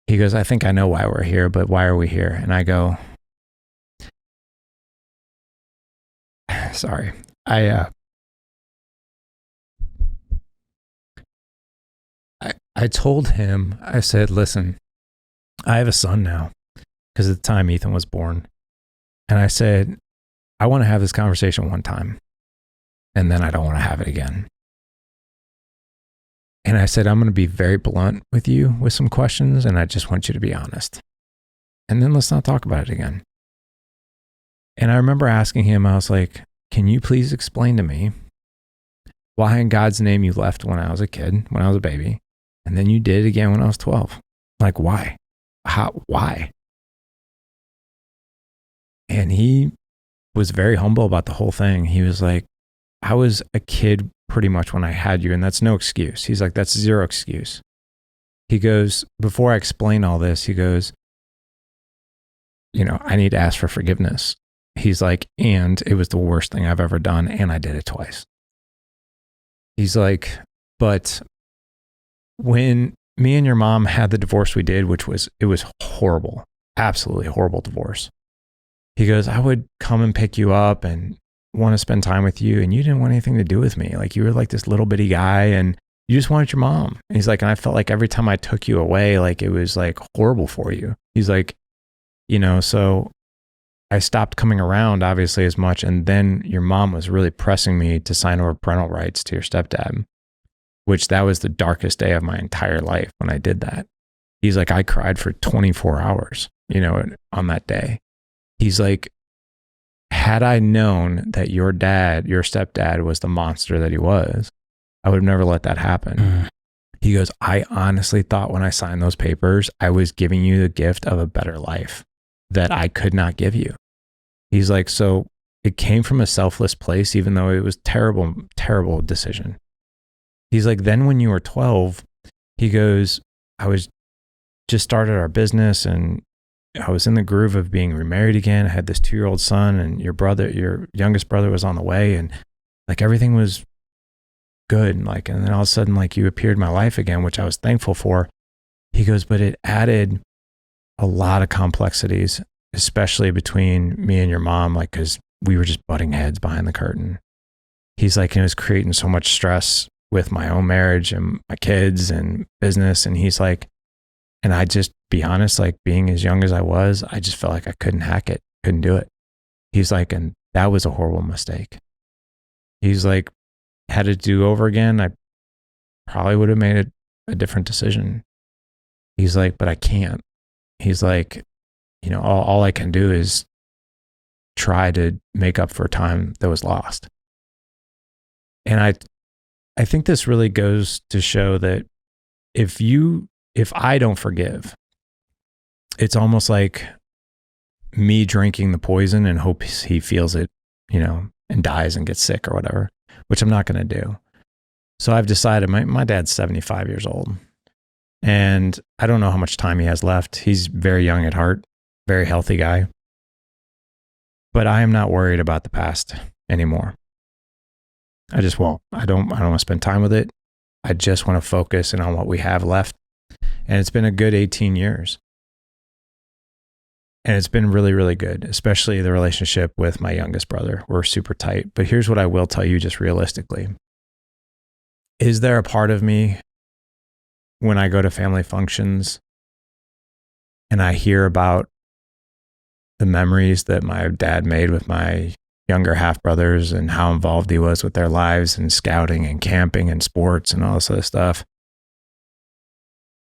He goes, I think I know why we're here, but why are we here? And I go, sorry. I told him, I said, listen, I have a son now, because at the time Ethan was born. And I said, I want to have this conversation one time, and then I don't want to have it again. And I said, I'm going to be very blunt with you with some questions, and I just want you to be honest. And then let's not talk about it again. And I remember asking him, I was like, can you please explain to me why in God's name you left when I was a kid, when I was a baby, and then you did it again when I was 12? Like, why? Why? And he was very humble about the whole thing. He was like, I was a kid pretty much when I had you, and that's no excuse. He's like, that's zero excuse. He goes, before I explain all this, he goes, you know, I need to ask for forgiveness. He's like, and it was the worst thing I've ever done, and I did it twice. He's like, but when me and your mom had the divorce we did, it was horrible, absolutely horrible divorce. He goes, I would come and pick you up and want to spend time with you, and you didn't want anything to do with me. Like, you were like this little bitty guy, and you just wanted your mom. And he's like, and I felt like every time I took you away, like it was like horrible for you. He's like, you know, so I stopped coming around obviously as much. And then your mom was really pressing me to sign over parental rights to your stepdad, which that was the darkest day of my entire life when I did that. He's like, I cried for 24 hours, you know, on that day. He's like, had I known that your stepdad was the monster that he was, I would have never let that happen. He goes, I honestly thought when I signed those papers, I was giving you the gift of a better life that I could not give you. He's like, so it came from a selfless place, even though it was terrible, terrible decision. He's like, then when you were 12, he goes, I was just started our business, and I was in the groove of being remarried again. I had this 2-year-old son, and your youngest brother was on the way, and like everything was good. And then all of a sudden, like you appeared in my life again, which I was thankful for. He goes, but it added a lot of complexities, especially between me and your mom, like, cause we were just butting heads behind the curtain. He's like, it was creating so much stress with my own marriage and my kids and business. And he's like, and I just be honest, like being as young as I was, I just felt like I couldn't hack it, couldn't do it. He's like, and that was a horrible mistake. He's like, had it do over again, I probably would have made a different decision. He's like, but I can't. He's like, you know, all I can do is try to make up for time that was lost. And I think this really goes to show that if you if I don't forgive, it's almost like me drinking the poison and hopes he feels it, and dies and gets sick or whatever, which I'm not going to do. So I've decided my dad's 75 years old and I don't know how much time he has left. He's very young at heart, very healthy guy, but I am not worried about the past anymore. I just won't. I don't want to spend time with it. I just want to focus in on what we have left. And it's been a good 18 years. And it's been really, really good, especially the relationship with my youngest brother. We're super tight. But here's what I will tell you just realistically. Is there a part of me when I go to family functions and I hear about the memories that my dad made with my younger half brothers and how involved he was with their lives and scouting and camping and sports and all this other stuff?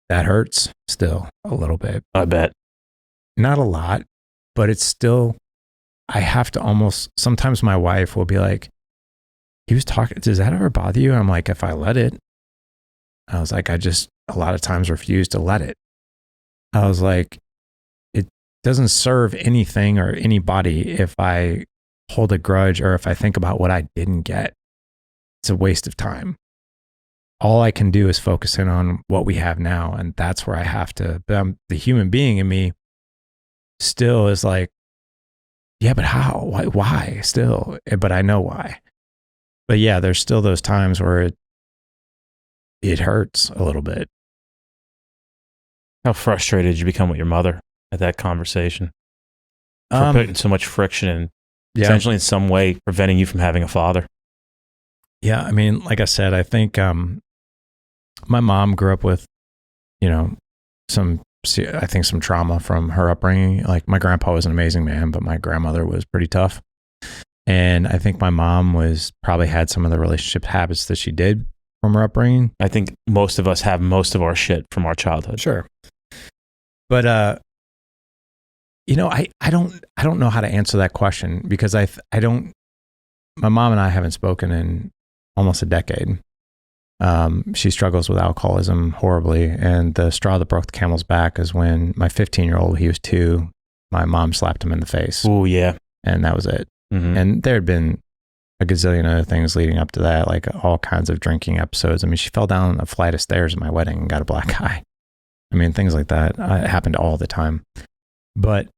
That hurts still a little bit. I bet. Not a lot, but it's still, I have to almost, sometimes my wife will be like, he was talking, does that ever bother you? I'm like, if I let it, I was like, I just a lot of times refuse to let it. I was like, it doesn't serve anything or anybody if I hold a grudge or if I think about what I didn't get. It's a waste of time. All I can do is focus in on what we have now. And that's where I have to, the human being in me still is like, yeah, but how? Why still? But I know why. But yeah, there's still those times where it hurts a little bit. How frustrated did you become with your mother at that conversation? For putting so much friction and essentially in some way preventing you from having a father. Yeah, I mean, like I said, I think my mom grew up with, some trauma from her upbringing. Like my grandpa was an amazing man, but my grandmother was pretty tough. And I think my mom probably had some of the relationship habits that she did from her upbringing. I think most of us have most of our shit from our childhood. Sure. But, I don't know how to answer that question because my mom and I haven't spoken in almost a decade. She struggles with alcoholism horribly. And the straw that broke the camel's back is when my 15-year-old, he was 2, my mom slapped him in the face. Oh, yeah. And that was it. Mm-hmm. And there had been a gazillion other things leading up to that, like all kinds of drinking episodes. I mean, she fell down a flight of stairs at my wedding and got a black eye. I mean, things like that happened all the time. But,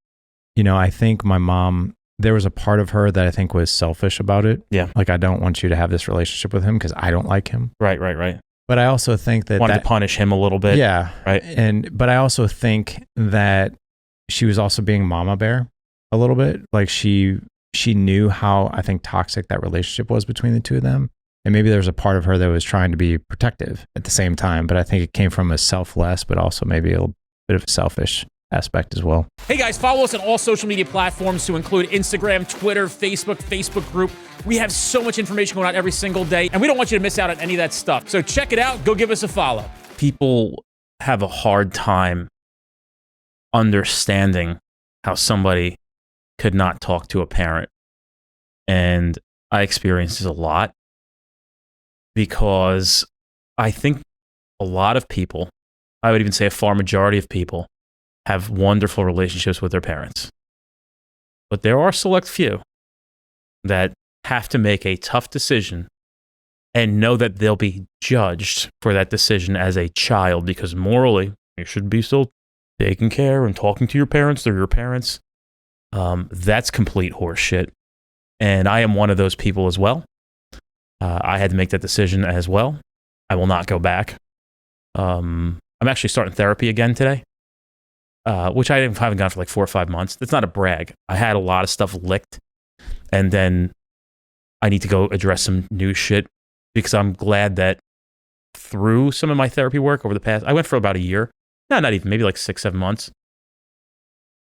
I think my mom, there was a part of her that I think was selfish about it. Yeah. Like, I don't want you to have this relationship with him because I don't like him. Right. But I also think that wanted to punish him a little bit. Yeah. Right. But I also think that she was also being mama bear a little bit. Like she knew how, I think, toxic that relationship was between the two of them. And maybe there was a part of her that was trying to be protective at the same time. But I think it came from a selfless, but also maybe a bit of a selfish aspect as well. Hey guys, follow us on all social media platforms to include Instagram, Twitter, Facebook group. We have so much information going out every single day, and we don't want you to miss out on any of that stuff. So check it out. Go give us a follow. People have a hard time understanding how somebody could not talk to a parent. And I experience this a lot because I think a lot of people, I would even say a far majority of people, have wonderful relationships with their parents. But there are select few that have to make a tough decision and know that they'll be judged for that decision as a child because morally, you should be still taking care and talking to your parents. They're your parents. That's complete horseshit. And I am one of those people as well. I had to make that decision as well. I will not go back. I'm actually starting therapy again today. Which I haven't gone for like 4 or 5 months. That's not a brag. I had a lot of stuff licked, and then I need to go address some new shit because I'm glad that through some of my therapy work over the past, I went for about a year. No, not even, maybe like 6, 7 months.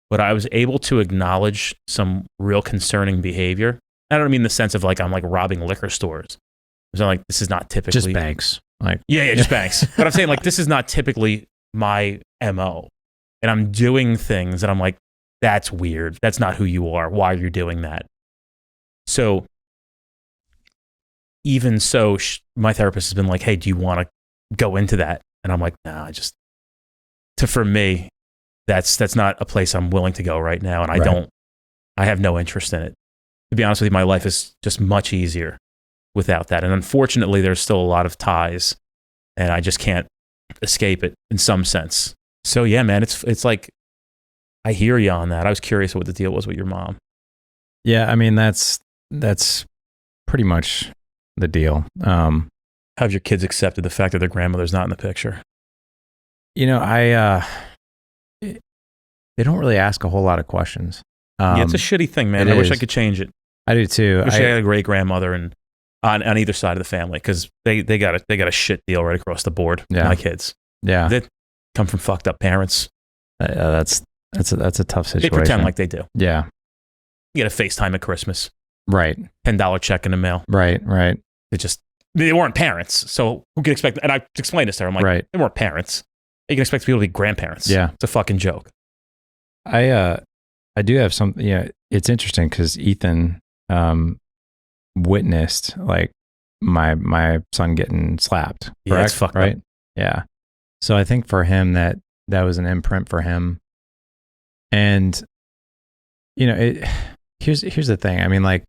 But I was able to acknowledge some real concerning behavior. I don't mean in the sense of like I'm like robbing liquor stores. I'm like, this is not typically Just banks. Like yeah, just banks. But I'm saying like this is not typically my MO. And I'm doing things that I'm like, that's weird. That's not who you are. Why are you doing that? So even so, my therapist has been like, hey, do you want to go into that? And I'm like, nah, for me, that's not a place I'm willing to go right now. And I have no interest in it. To be honest with you, my life is just much easier without that. And unfortunately, there's still a lot of ties and I just can't escape it in some sense. So yeah, man, it's like, I hear you on that. I was curious what the deal was with your mom. Yeah. I mean, that's pretty much the deal. How have your kids accepted the fact that their grandmother's not in the picture? You know, they don't really ask a whole lot of questions. Yeah, it's a shitty thing, man. I wish I could change it. I do too. I wish I had a great grandmother and on either side of the family, because they got a shit deal right across the board. Yeah. My kids. Yeah. They come from fucked up parents. That's a tough situation. They pretend like they do. Yeah. You get a FaceTime at Christmas. Right. $10 check in the mail. Right. They weren't parents. So who can expect, and I explained this to her. I'm like, right. They weren't parents. You can expect people to be grandparents. Yeah. It's a fucking joke. I do have something. Yeah. It's interesting because Ethan witnessed like my son getting slapped. Yeah, correct? it's fucked right? up. Yeah. So I think for him that was an imprint for him. And you know, here's the thing. I mean, like,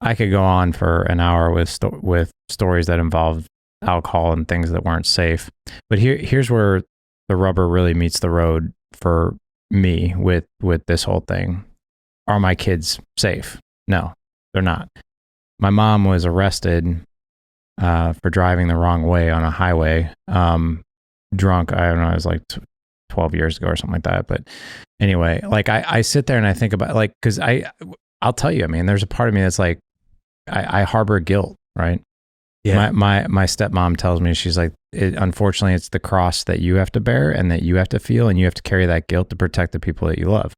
I could go on for an hour with stories that involve alcohol and things that weren't safe. But here's where the rubber really meets the road for me with this whole thing. Are my kids safe? No, they're not. My mom was arrested for driving the wrong way on a highway, drunk. I don't know, it was like 12 years ago or something like that. But anyway, like I sit there and I think about, like, because I'll tell you, I mean, there's a part of me that's like, I harbor guilt, right? Yeah. My stepmom tells me, she's like, unfortunately, it's the cross that you have to bear and that you have to feel, and you have to carry that guilt to protect the people that you love.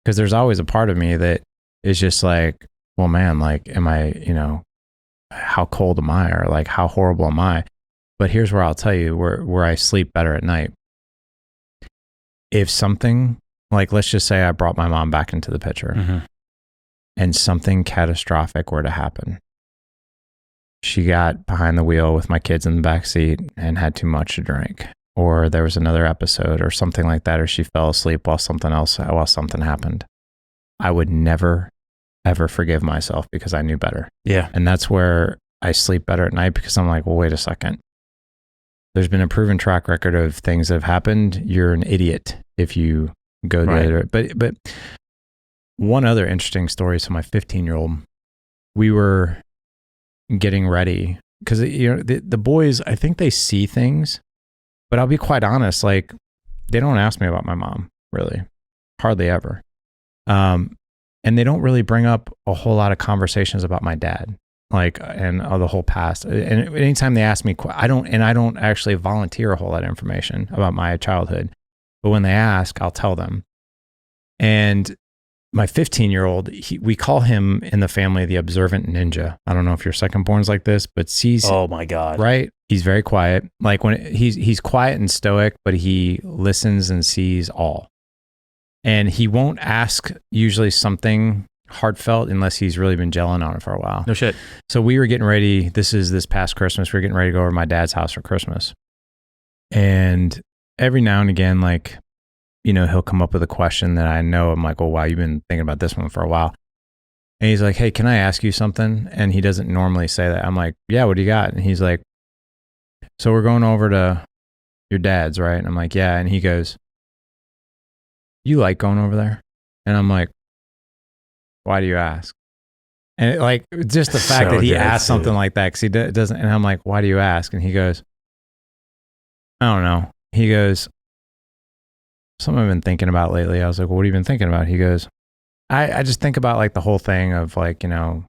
Because there's always a part of me that is just like, well, man, like, am I, you know, how cold am I, or like, how horrible am I? But here's where I'll tell you where I sleep better at night. If something, like, let's just say I brought my mom back into the picture, mm-hmm. and something catastrophic were to happen. She got behind the wheel with my kids in the back seat and had too much to drink, or there was another episode or something like that, or she fell asleep while something happened. I would never, ever forgive myself because I knew better. Yeah. And that's where I sleep better at night, because I'm like, well, wait a second. There's been a proven track record of things that have happened. You're an idiot if you go the other way. But one other interesting story. So my 15-year-old, we were getting ready because, you know, the boys, I think they see things, but I'll be quite honest, like, they don't ask me about my mom, really, hardly ever. And they don't really bring up a whole lot of conversations about my dad, like, and the whole past. And anytime they ask me, I don't actually volunteer a whole lot of information about my childhood, but when they ask, I'll tell them. And my 15-year-old, we call him in the family the observant ninja. I don't know if your second born's like this, but sees. Oh my God. Right? He's very quiet. Like, when he's quiet and stoic, but he listens and sees all. And he won't ask usually something heartfelt unless he's really been gelling on it for a while. No shit. So we were getting ready. This past Christmas, we were getting ready to go over to my dad's house for Christmas. And every now and again, like, you know, he'll come up with a question that I know, I'm like, oh, wow, you've been thinking about this one for a while. And he's like, hey, can I ask you something? And he doesn't normally say that. I'm like, yeah, what do you got? And he's like, so we're going over to your dad's, right? And I'm like, yeah. And he goes, you like going over there? And I'm like, why do you ask? And just the fact that he asked something like that, because he doesn't, and I'm like, why do you ask? And he goes, I don't know. He goes, something I've been thinking about lately. I was like, well, what have you been thinking about? He goes, I just think about, like, the whole thing of, like, you know,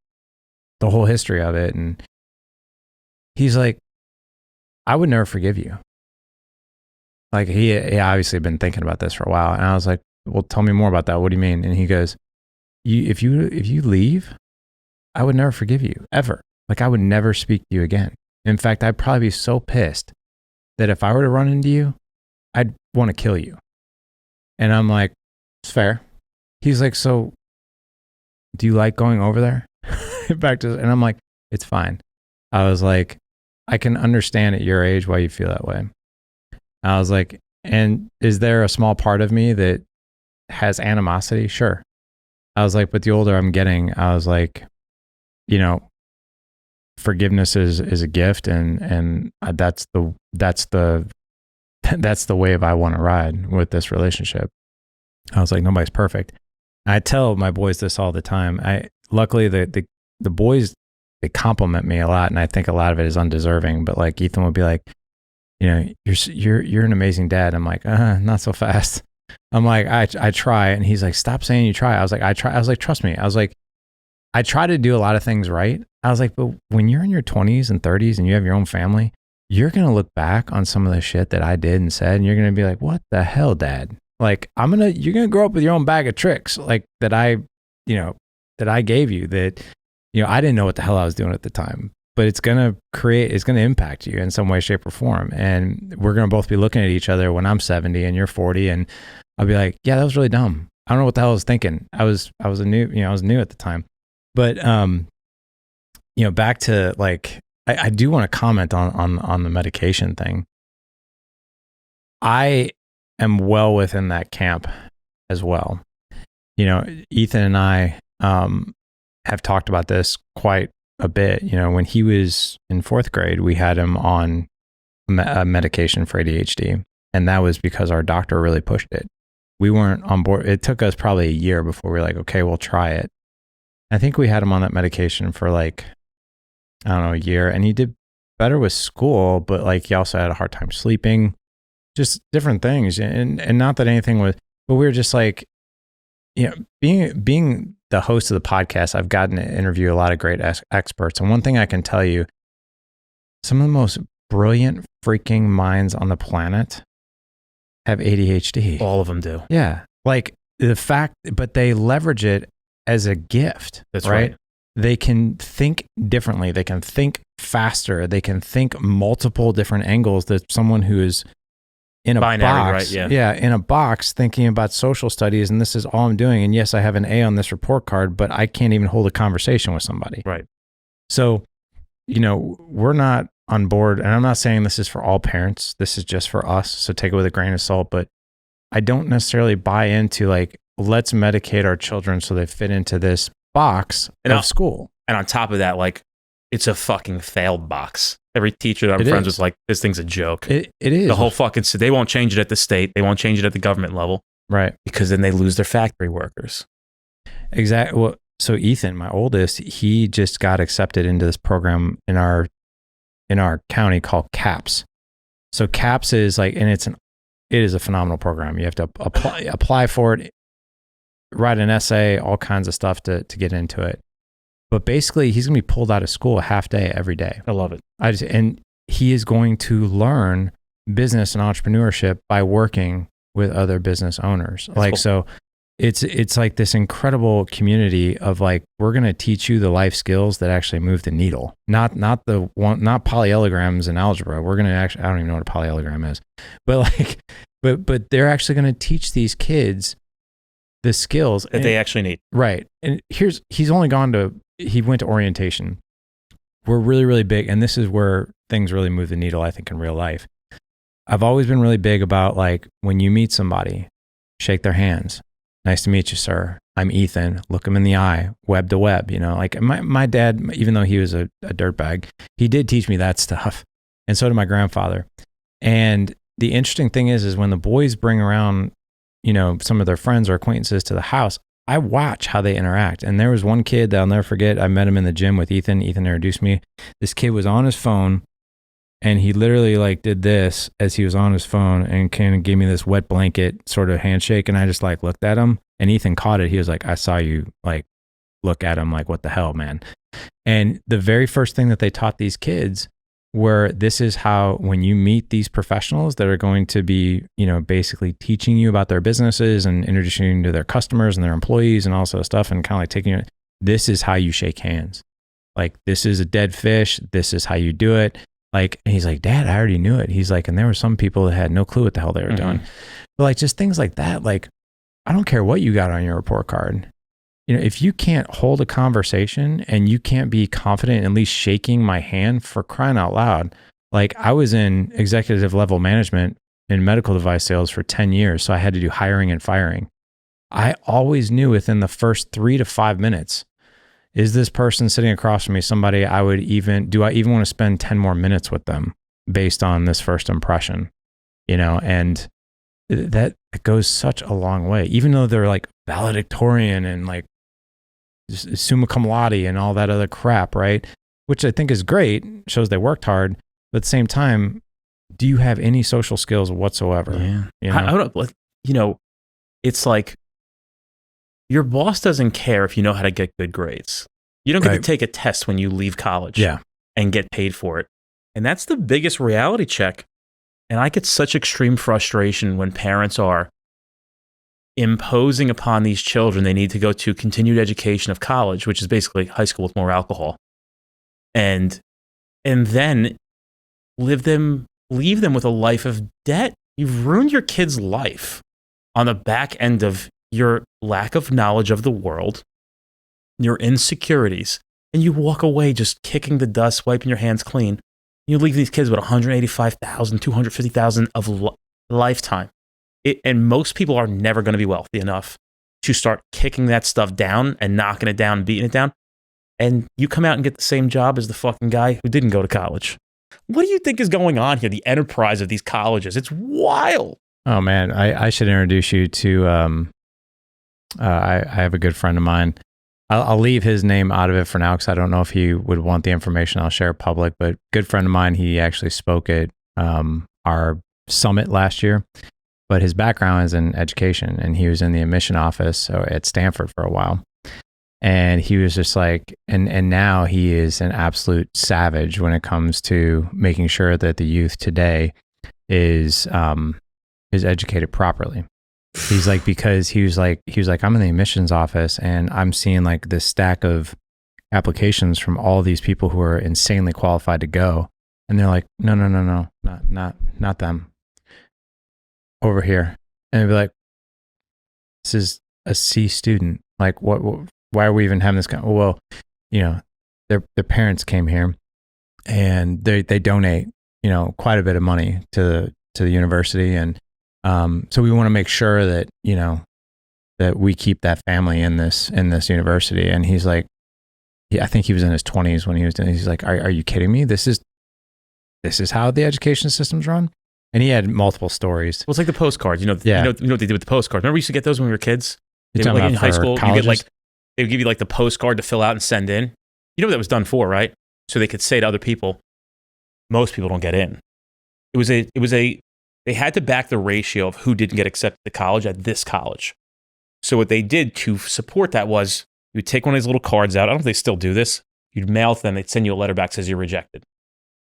the whole history of it. And he's like, I would never forgive you. Like, he obviously been thinking about this for a while. And I was like, well, tell me more about that. What do you mean? And he goes, if you leave, I would never forgive you, ever. Like, I would never speak to you again. In fact, I'd probably be so pissed that if I were to run into you, I'd want to kill you. And I'm like, it's fair. He's like, so do you like going over there? And I'm like, it's fine. I was like, I can understand at your age why you feel that way. I was like, And is there a small part of me that has animosity? Sure. I was like, but the older I'm getting, I was like, you know, forgiveness is a gift, and that's the wave I want to ride with this relationship. I was like, nobody's perfect. I tell my boys this all the time. Luckily the boys, they compliment me a lot, and I think a lot of it is undeserving. But like Ethan would be like, you know, you're an amazing dad. I'm like, not so fast. I'm like, I try, and he's like, stop saying you try. I was like, I try. I was like, trust me. I was like, I try to do a lot of things right. I was like, but when you're in your 20s and 30s and you have your own family, you're gonna look back on some of the shit that I did and said, and you're gonna be like, what the hell, Dad? Like, you're gonna grow up with your own bag of tricks, like that I gave you that, you know, I didn't know what the hell I was doing at the time, but it's gonna impact you in some way, shape, or form. And we're gonna both be looking at each other when I'm 70 and you're 40, and I'll be like, yeah, that was really dumb. I don't know what the hell I was thinking. I was new at the time, but you know, back to like, I do want to comment on the medication thing. I am well within that camp as well. You know, Ethan and I have talked about this quite a bit. You know, when he was in 4th grade, we had him on a medication for ADHD, and that was because our doctor really pushed it. We weren't on board. It took us probably a year before we were like, okay, we'll try it. I think we had him on that medication for like, I don't know, a year, and he did better with school, but like he also had a hard time sleeping, just different things. And not that anything was, but we were just like, you know, being the host of the podcast, I've gotten to interview a lot of great experts. And one thing I can tell you, some of the most brilliant freaking minds on the planet have ADHD. All of them do. Yeah. Like the fact, but they leverage it as a gift. That's right. They can think differently. They can think faster. They can think multiple different angles that someone who is in a binary, box, right? Yeah. In a box thinking about social studies, and this is all I'm doing. And yes, I have an A on this report card, but I can't even hold a conversation with somebody. Right. So, you know, we're not on board, and I'm not saying this is for all parents. This is just for us. So take it with a grain of salt, but I don't necessarily buy into like, let's medicate our children so they fit into this box of school. And on top of that, like, it's a fucking failed box. Every teacher that I'm friends with is like, this thing's a joke. It is. The whole fucking, so they won't change it at the state. They won't change it at the government level. Right. Because then they lose their factory workers. Exactly. Well, so Ethan, my oldest, he just got accepted into this program in our county called CAPS. So CAPS is like, and it is a phenomenal program. You have to apply for it, write an essay, all kinds of stuff to get into it. But basically, he's going to be pulled out of school a half day every day. I love it. And he is going to learn business and entrepreneurship by working with other business owners. That's like, cool. So it's like this incredible community of like, we're going to teach you the life skills that actually move the needle, not polyellograms and algebra. We're going to actually, I don't even know what a polyelogram is, but like, but they're actually going to teach these kids the skills that they actually need. Right. And he went to orientation. We're really, really big. And this is where things really move the needle, I think, in real life. I've always been really big about like, when you meet somebody, shake their hands. Nice to meet you, sir. I'm Ethan. Look him in the eye, web to web. You know, like my dad, even though he was a dirtbag, he did teach me that stuff. And so did my grandfather. And the interesting thing is when the boys bring around, you know, some of their friends or acquaintances to the house, I watch how they interact. And there was one kid that I'll never forget. I met him in the gym with Ethan. Ethan introduced me. This kid was on his phone, and he literally like did this as he was on his phone and kind of gave me this wet blanket sort of handshake. And I just like looked at him, and Ethan caught it. He was like, I saw you like look at him like, what the hell, man? And the very first thing that they taught these kids were, this is how, when you meet these professionals that are going to be, you know, basically teaching you about their businesses and introducing you to their customers and their employees and all sort of stuff, and kind of like taking it, this is how you shake hands. Like, this is a dead fish. This is how you do it. Like, and he's like, Dad, I already knew it. He's like, and there were some people that had no clue what the hell they were doing. But like, just things like that. Like, I don't care what you got on your report card. You know, if you can't hold a conversation and you can't be confident in at least shaking my hand, for crying out loud. Like, I was in executive level management in medical device sales for 10 years. So I had to do hiring and firing. I always knew within the first 3 to 5 minutes, is this person sitting across from me somebody I would do I even want to spend 10 more minutes with them based on this first impression, and that goes such a long way, even though they're like valedictorian and like summa cum laude and all that other crap, right? Which I think is great, shows they worked hard, but at the same time, do you have any social skills whatsoever? Yeah. It's like your boss doesn't care if you know how to get good grades. You don't get to take a test when you leave college and get paid for it. And that's the biggest reality check. And I get such extreme frustration when parents are imposing upon these children they need to go to continued education of college, which is basically high school with more alcohol, and then leave them with a life of debt. You've ruined your kid's life on the back end of your lack of knowledge of the world, your insecurities, and you walk away just kicking the dust, wiping your hands clean. You leave these kids with $185,000, $250,000 of lifetime. And most people are never going to be wealthy enough to start kicking that stuff down and knocking it down, beating it down. And you come out and get the same job as the fucking guy who didn't go to college. What do you think is going on here? The enterprise of these colleges. It's wild. Oh man, I should introduce you to, I have a good friend of mine. I'll leave his name out of it for now because I don't know if he would want the information I'll share public, but good friend of mine, he actually spoke at our summit last year, but his background is in education and he was in the admission office at Stanford for a while. And he was just like, and now he is an absolute savage when it comes to making sure that the youth today is educated properly. He's like, because he was like, I'm in the admissions office and I'm seeing like this stack of applications from all these people who are insanely qualified to go. And they're like, no, not them. Over here. And they'd be like, this is a C student. Like, what why are we even having this well, their parents came here and they donate, quite a bit of money to the university. And so we want to make sure that, that we keep that family in this university. And he's like, I think he was in his 20s when he was doing it. He's like, are you kidding me? This is how the education system's run. And he had multiple stories. Well, it's like the postcards, you know what they did with the postcards. Remember we used to get those when we were kids? You're talking about in high school, colleges? you get they would give you like the postcard to fill out and send in. You know what that was done for, right? So they could say to other people, most people don't get in. They had to back the ratio of who didn't get accepted to college at this college. So what they did to support that was you'd take one of these little cards out. I don't know if they still do this. You'd mail it to them. They'd send you a letter back that says you're rejected.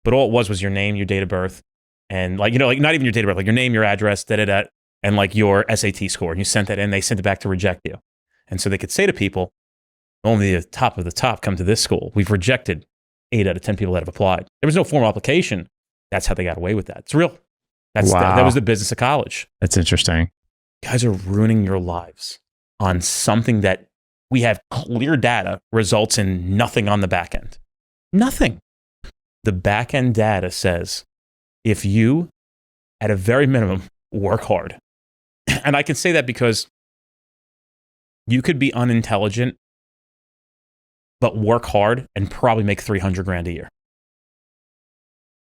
But all it was your name, your date of birth, and not even your date of birth, like your name, your address, and like your SAT score. And you sent that in. They sent it back to reject you. And so they could say to people, only the top of the top come to this school. We've rejected 8 out of 10 people that have applied. There was no formal application. That's how they got away with that. It's real. That was the business of college. That's interesting. Guys are ruining your lives on something that we have clear data results in nothing on the back end. Nothing. The back end data says if you, at a very minimum, work hard, and I can say that because you could be unintelligent, but work hard and probably make $300,000 a year.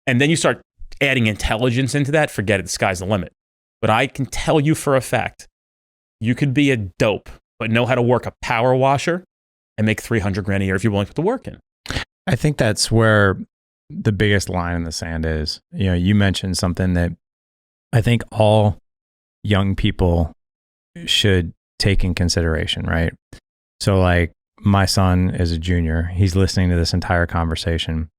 And then you start adding intelligence into that, forget it, the sky's the limit. But I can tell you for a fact, you could be a dope, but know how to work a power washer and make $300,000 a year if you're willing to put the work in. I think that's where the biggest line in the sand is. You mentioned something that I think all young people should take in consideration, right? So like my son is a junior. He's listening to this entire conversation.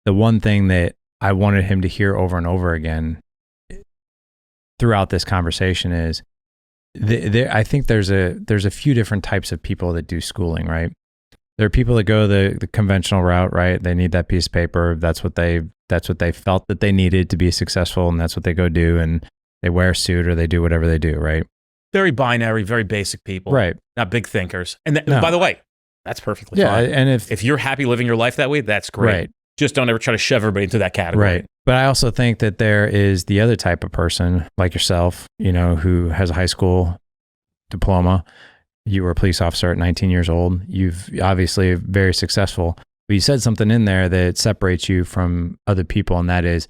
The one thing that I wanted him to hear over and over again throughout this conversation is I think there's a few different types of people that do schooling, right? There are people that go the conventional route, right? They need that piece of paper. That's what they felt that they needed to be successful, and that's what they go do, and they wear a suit or they do whatever they do, right? Very binary, very basic people. Right. Not big thinkers. And by the way, that's perfectly fine. And if you're happy living your life that way, that's great. Right. Just don't ever try to shove everybody into that category. Right. But I also think that there is the other type of person like yourself, you know, who has a high school diploma. You were a police officer at 19 years old. You've obviously very successful, but you said something in there that separates you from other people. And that is,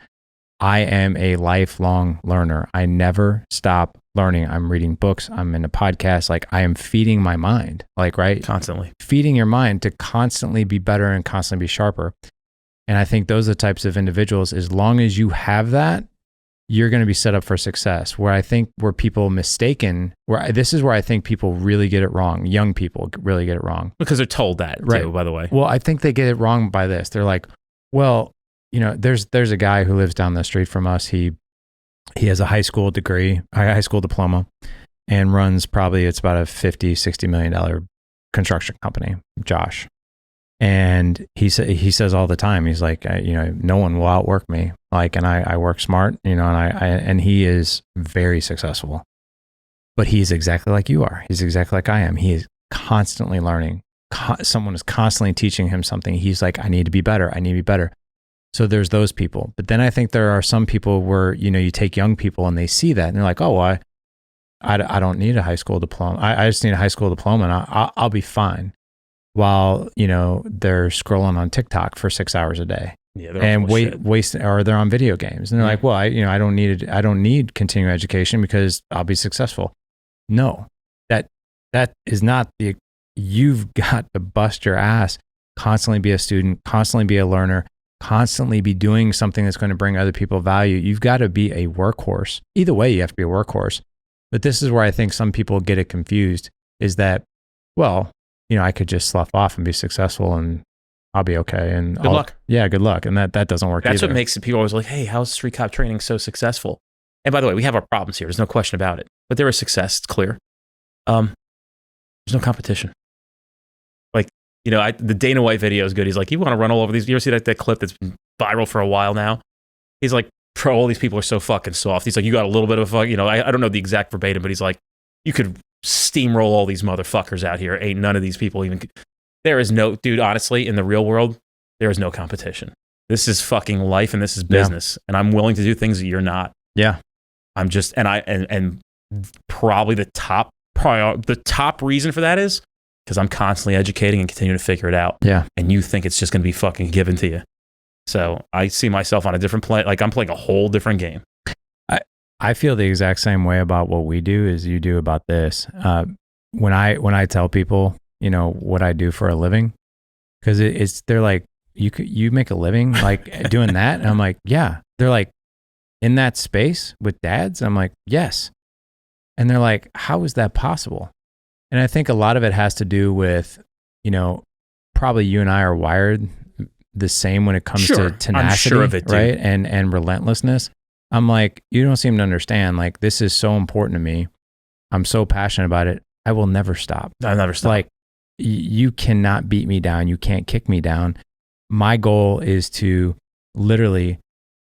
I am a lifelong learner. I never stop learning. I'm reading books. I'm in a podcast. Like, I am feeding my mind, like, right? Constantly. Feeding your mind to constantly be better and constantly be sharper. And I think those are the types of individuals, as long as you have that, you're going to be set up for success. Where I think where people mistaken, this is where I think people really get it wrong. Young people really get it wrong. Because they're told that, Right. too, by the way. Well, I think they get it wrong by this. They're like, well, you know, there's a guy who lives down the street from us. He has a high school degree, high school diploma, and runs it's about a $50-60 million construction company, Josh. And he says all the time, he's like, you know, no one will outwork me. Like, and I work smart, you know, and he is very successful, but he's exactly like you are. He's exactly like I am. He is constantly learning. Someone is constantly teaching him something. He's like, I need to be better. I need to be better. So there's those people. But then I think there are some people where, you know, you take young people and they see that and they're like, oh, well, I don't need a high school diploma. I just need a high school diploma and I'll be fine. While, you know, they're scrolling on TikTok for 6 hours a day. Yeah, they're and or they're on video games. And they're like, well, I don't need continuing education because I'll be successful. No, that is not you've got to bust your ass, constantly be a student, constantly be a learner, constantly be doing something that's going to bring other people value. You've got to be a workhorse. Either way, you have to be a workhorse. But this is where I think some people get it confused, is that, well, you know, I could just slough off and be successful and I'll be okay. And good luck. Yeah, good luck. And that doesn't work That's either. what makes it, people always like, hey, how's street cop training so successful? And by the way, we have our problems here. There's no question about it. But there is success. It's clear. There's no competition. Like, you know, the Dana White video is good. He's like, you want to run all over these? You ever see that clip that's been viral for a while now? He's like, bro, all these people are so fucking soft. He's like, you got a little bit of, you know, I don't know the exact verbatim, but he's like, you could steamroll all these motherfuckers out here. Ain't none of these people even. There is no, dude, honestly, in the real world, there is no competition. This is fucking life and this is business. And I'm willing to do things that you're not. Yeah. I'm just, and probably the top reason for that is because I'm constantly educating and continuing to figure it out. Yeah. And you think it's just going to be fucking given to you. So I see myself on a different play. Like, I'm playing a whole different game. I feel the exact same way about what we do as you do about this. When I tell people, you know, what I do for a living, because they're like, you make a living like doing that? And I'm like, yeah. They're like, in that space with dads? I'm like, yes. And they're like, how is that possible? And I think a lot of it has to do with, you know, probably you and I are wired the same when it comes to tenacity, I'm sure of it, right? And relentlessness. I'm like, you don't seem to understand. Like, this is so important to me. I'm so passionate about it. I will never stop. I'll never stop. Like, you cannot beat me down. You can't kick me down. My goal is to literally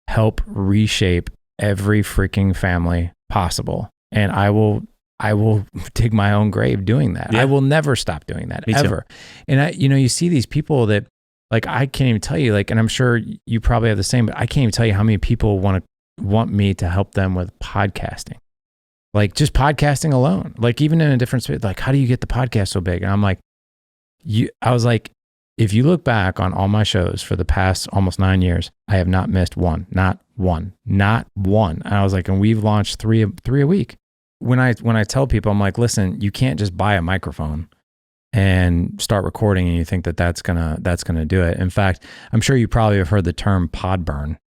help reshape every freaking family possible. And I will dig my own grave doing that. Yeah. I will never stop doing that, Me ever. too. And you see these people that, like, I can't even tell you, like, and I'm sure you probably have the same, but I can't even tell you how many people want me to help them with podcasting. Like, just podcasting alone. Like, even in a different space, like, how do you get the podcast so big? And I'm like, I was like, if you look back on all my shows for the past almost 9 years, I have not missed one, not one. And I was like, and we've launched three a week. When I tell people, I'm like, listen, you can't just buy a microphone and start recording and you think that's gonna do it. In fact, I'm sure you probably have heard the term pod burn,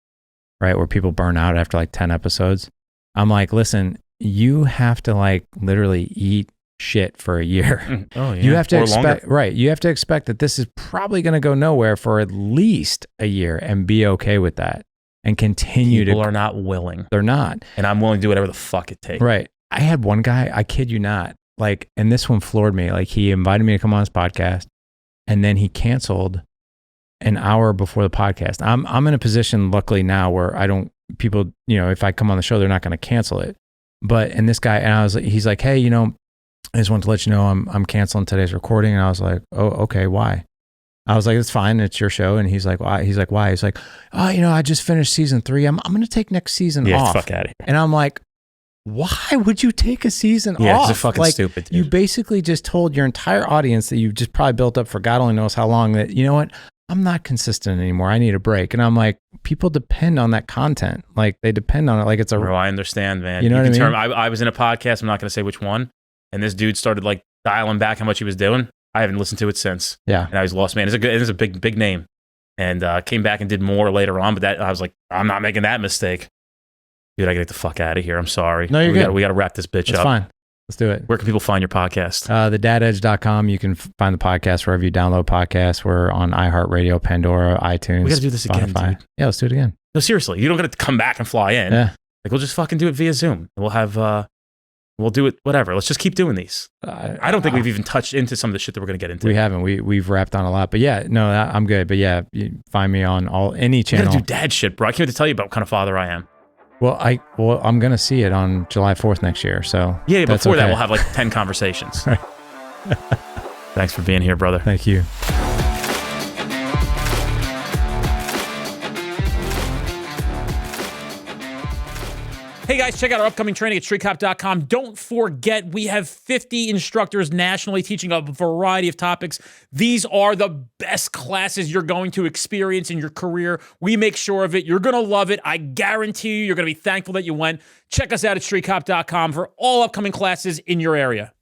right? Where people burn out after like 10 episodes. I'm like, listen, you have to like literally eat shit for a year. Oh, yeah. You have to Or expect, longer. right? You have to expect that this is probably going to go nowhere for at least a year and be okay with that and continue People to. are not willing. They're not. And I'm willing to do whatever the fuck it takes. Right. I had one guy, I kid you not, like, and this one floored me. Like, he invited me to come on his podcast and then he canceled an hour before the podcast. I'm in a position, luckily now, where people, you know, if I come on the show, they're not going to cancel it. But, and this guy, and he's like, hey, you know, I just wanted to let you know I'm canceling today's recording. And I was like, oh, okay, why? I was like, it's fine. It's your show. And he's like, why? He's like, why? He's like, oh, I just finished season 3. I'm going to take next season off. Fuck out of here. And I'm like, why would you take a season off? Yeah, it's fucking stupid, dude. You basically just told your entire audience that you've just probably built up for God only knows how long that, you know what? I'm not consistent anymore. I need a break. And I'm like, people depend on that content. Like they depend on it. Like it's a. Bro, I understand, man. You know what I mean? I was in a podcast. I'm not going to say which one. And this dude started like dialing back how much he was doing. I haven't listened to it since. Yeah. And I was lost, man. It's a big name. And came back and did more later on. But that I was like, I'm not making that mistake. Dude, I gotta get the fuck out of here. I'm sorry. No, you're good. We gotta wrap this bitch That's up. fine. Let's do it. Where can people find your podcast? TheDadEdge.com. You can find the podcast wherever you download podcasts. We're on iHeartRadio, Pandora, iTunes. We gotta do this again, Spotify. dude. Yeah, let's do it again. No, seriously. You don't gotta come back and fly in. Yeah. Like we'll just fucking do it via Zoom. We'll have we'll do it whatever. Let's just keep doing these. I don't think we've even touched into some of the shit that we're gonna get into. We haven't. We've wrapped on a lot. But yeah, no, I'm good. But yeah, you find me on any I channel. gotta do dad shit, bro. I can't wait to tell you about what kind of father I am. Well, I'm gonna see it on July 4th next year. So Yeah, that's before that okay. we'll have like 10 conversations. Right. Thanks for being here, brother. Thank you. Hey guys, check out our upcoming training at streetcop.com. Don't forget, we have 50 instructors nationally teaching a variety of topics. These are the best classes you're going to experience in your career. We make sure of it. You're going to love it. I guarantee you're going to be thankful that you went. Check us out at streetcop.com for all upcoming classes in your area.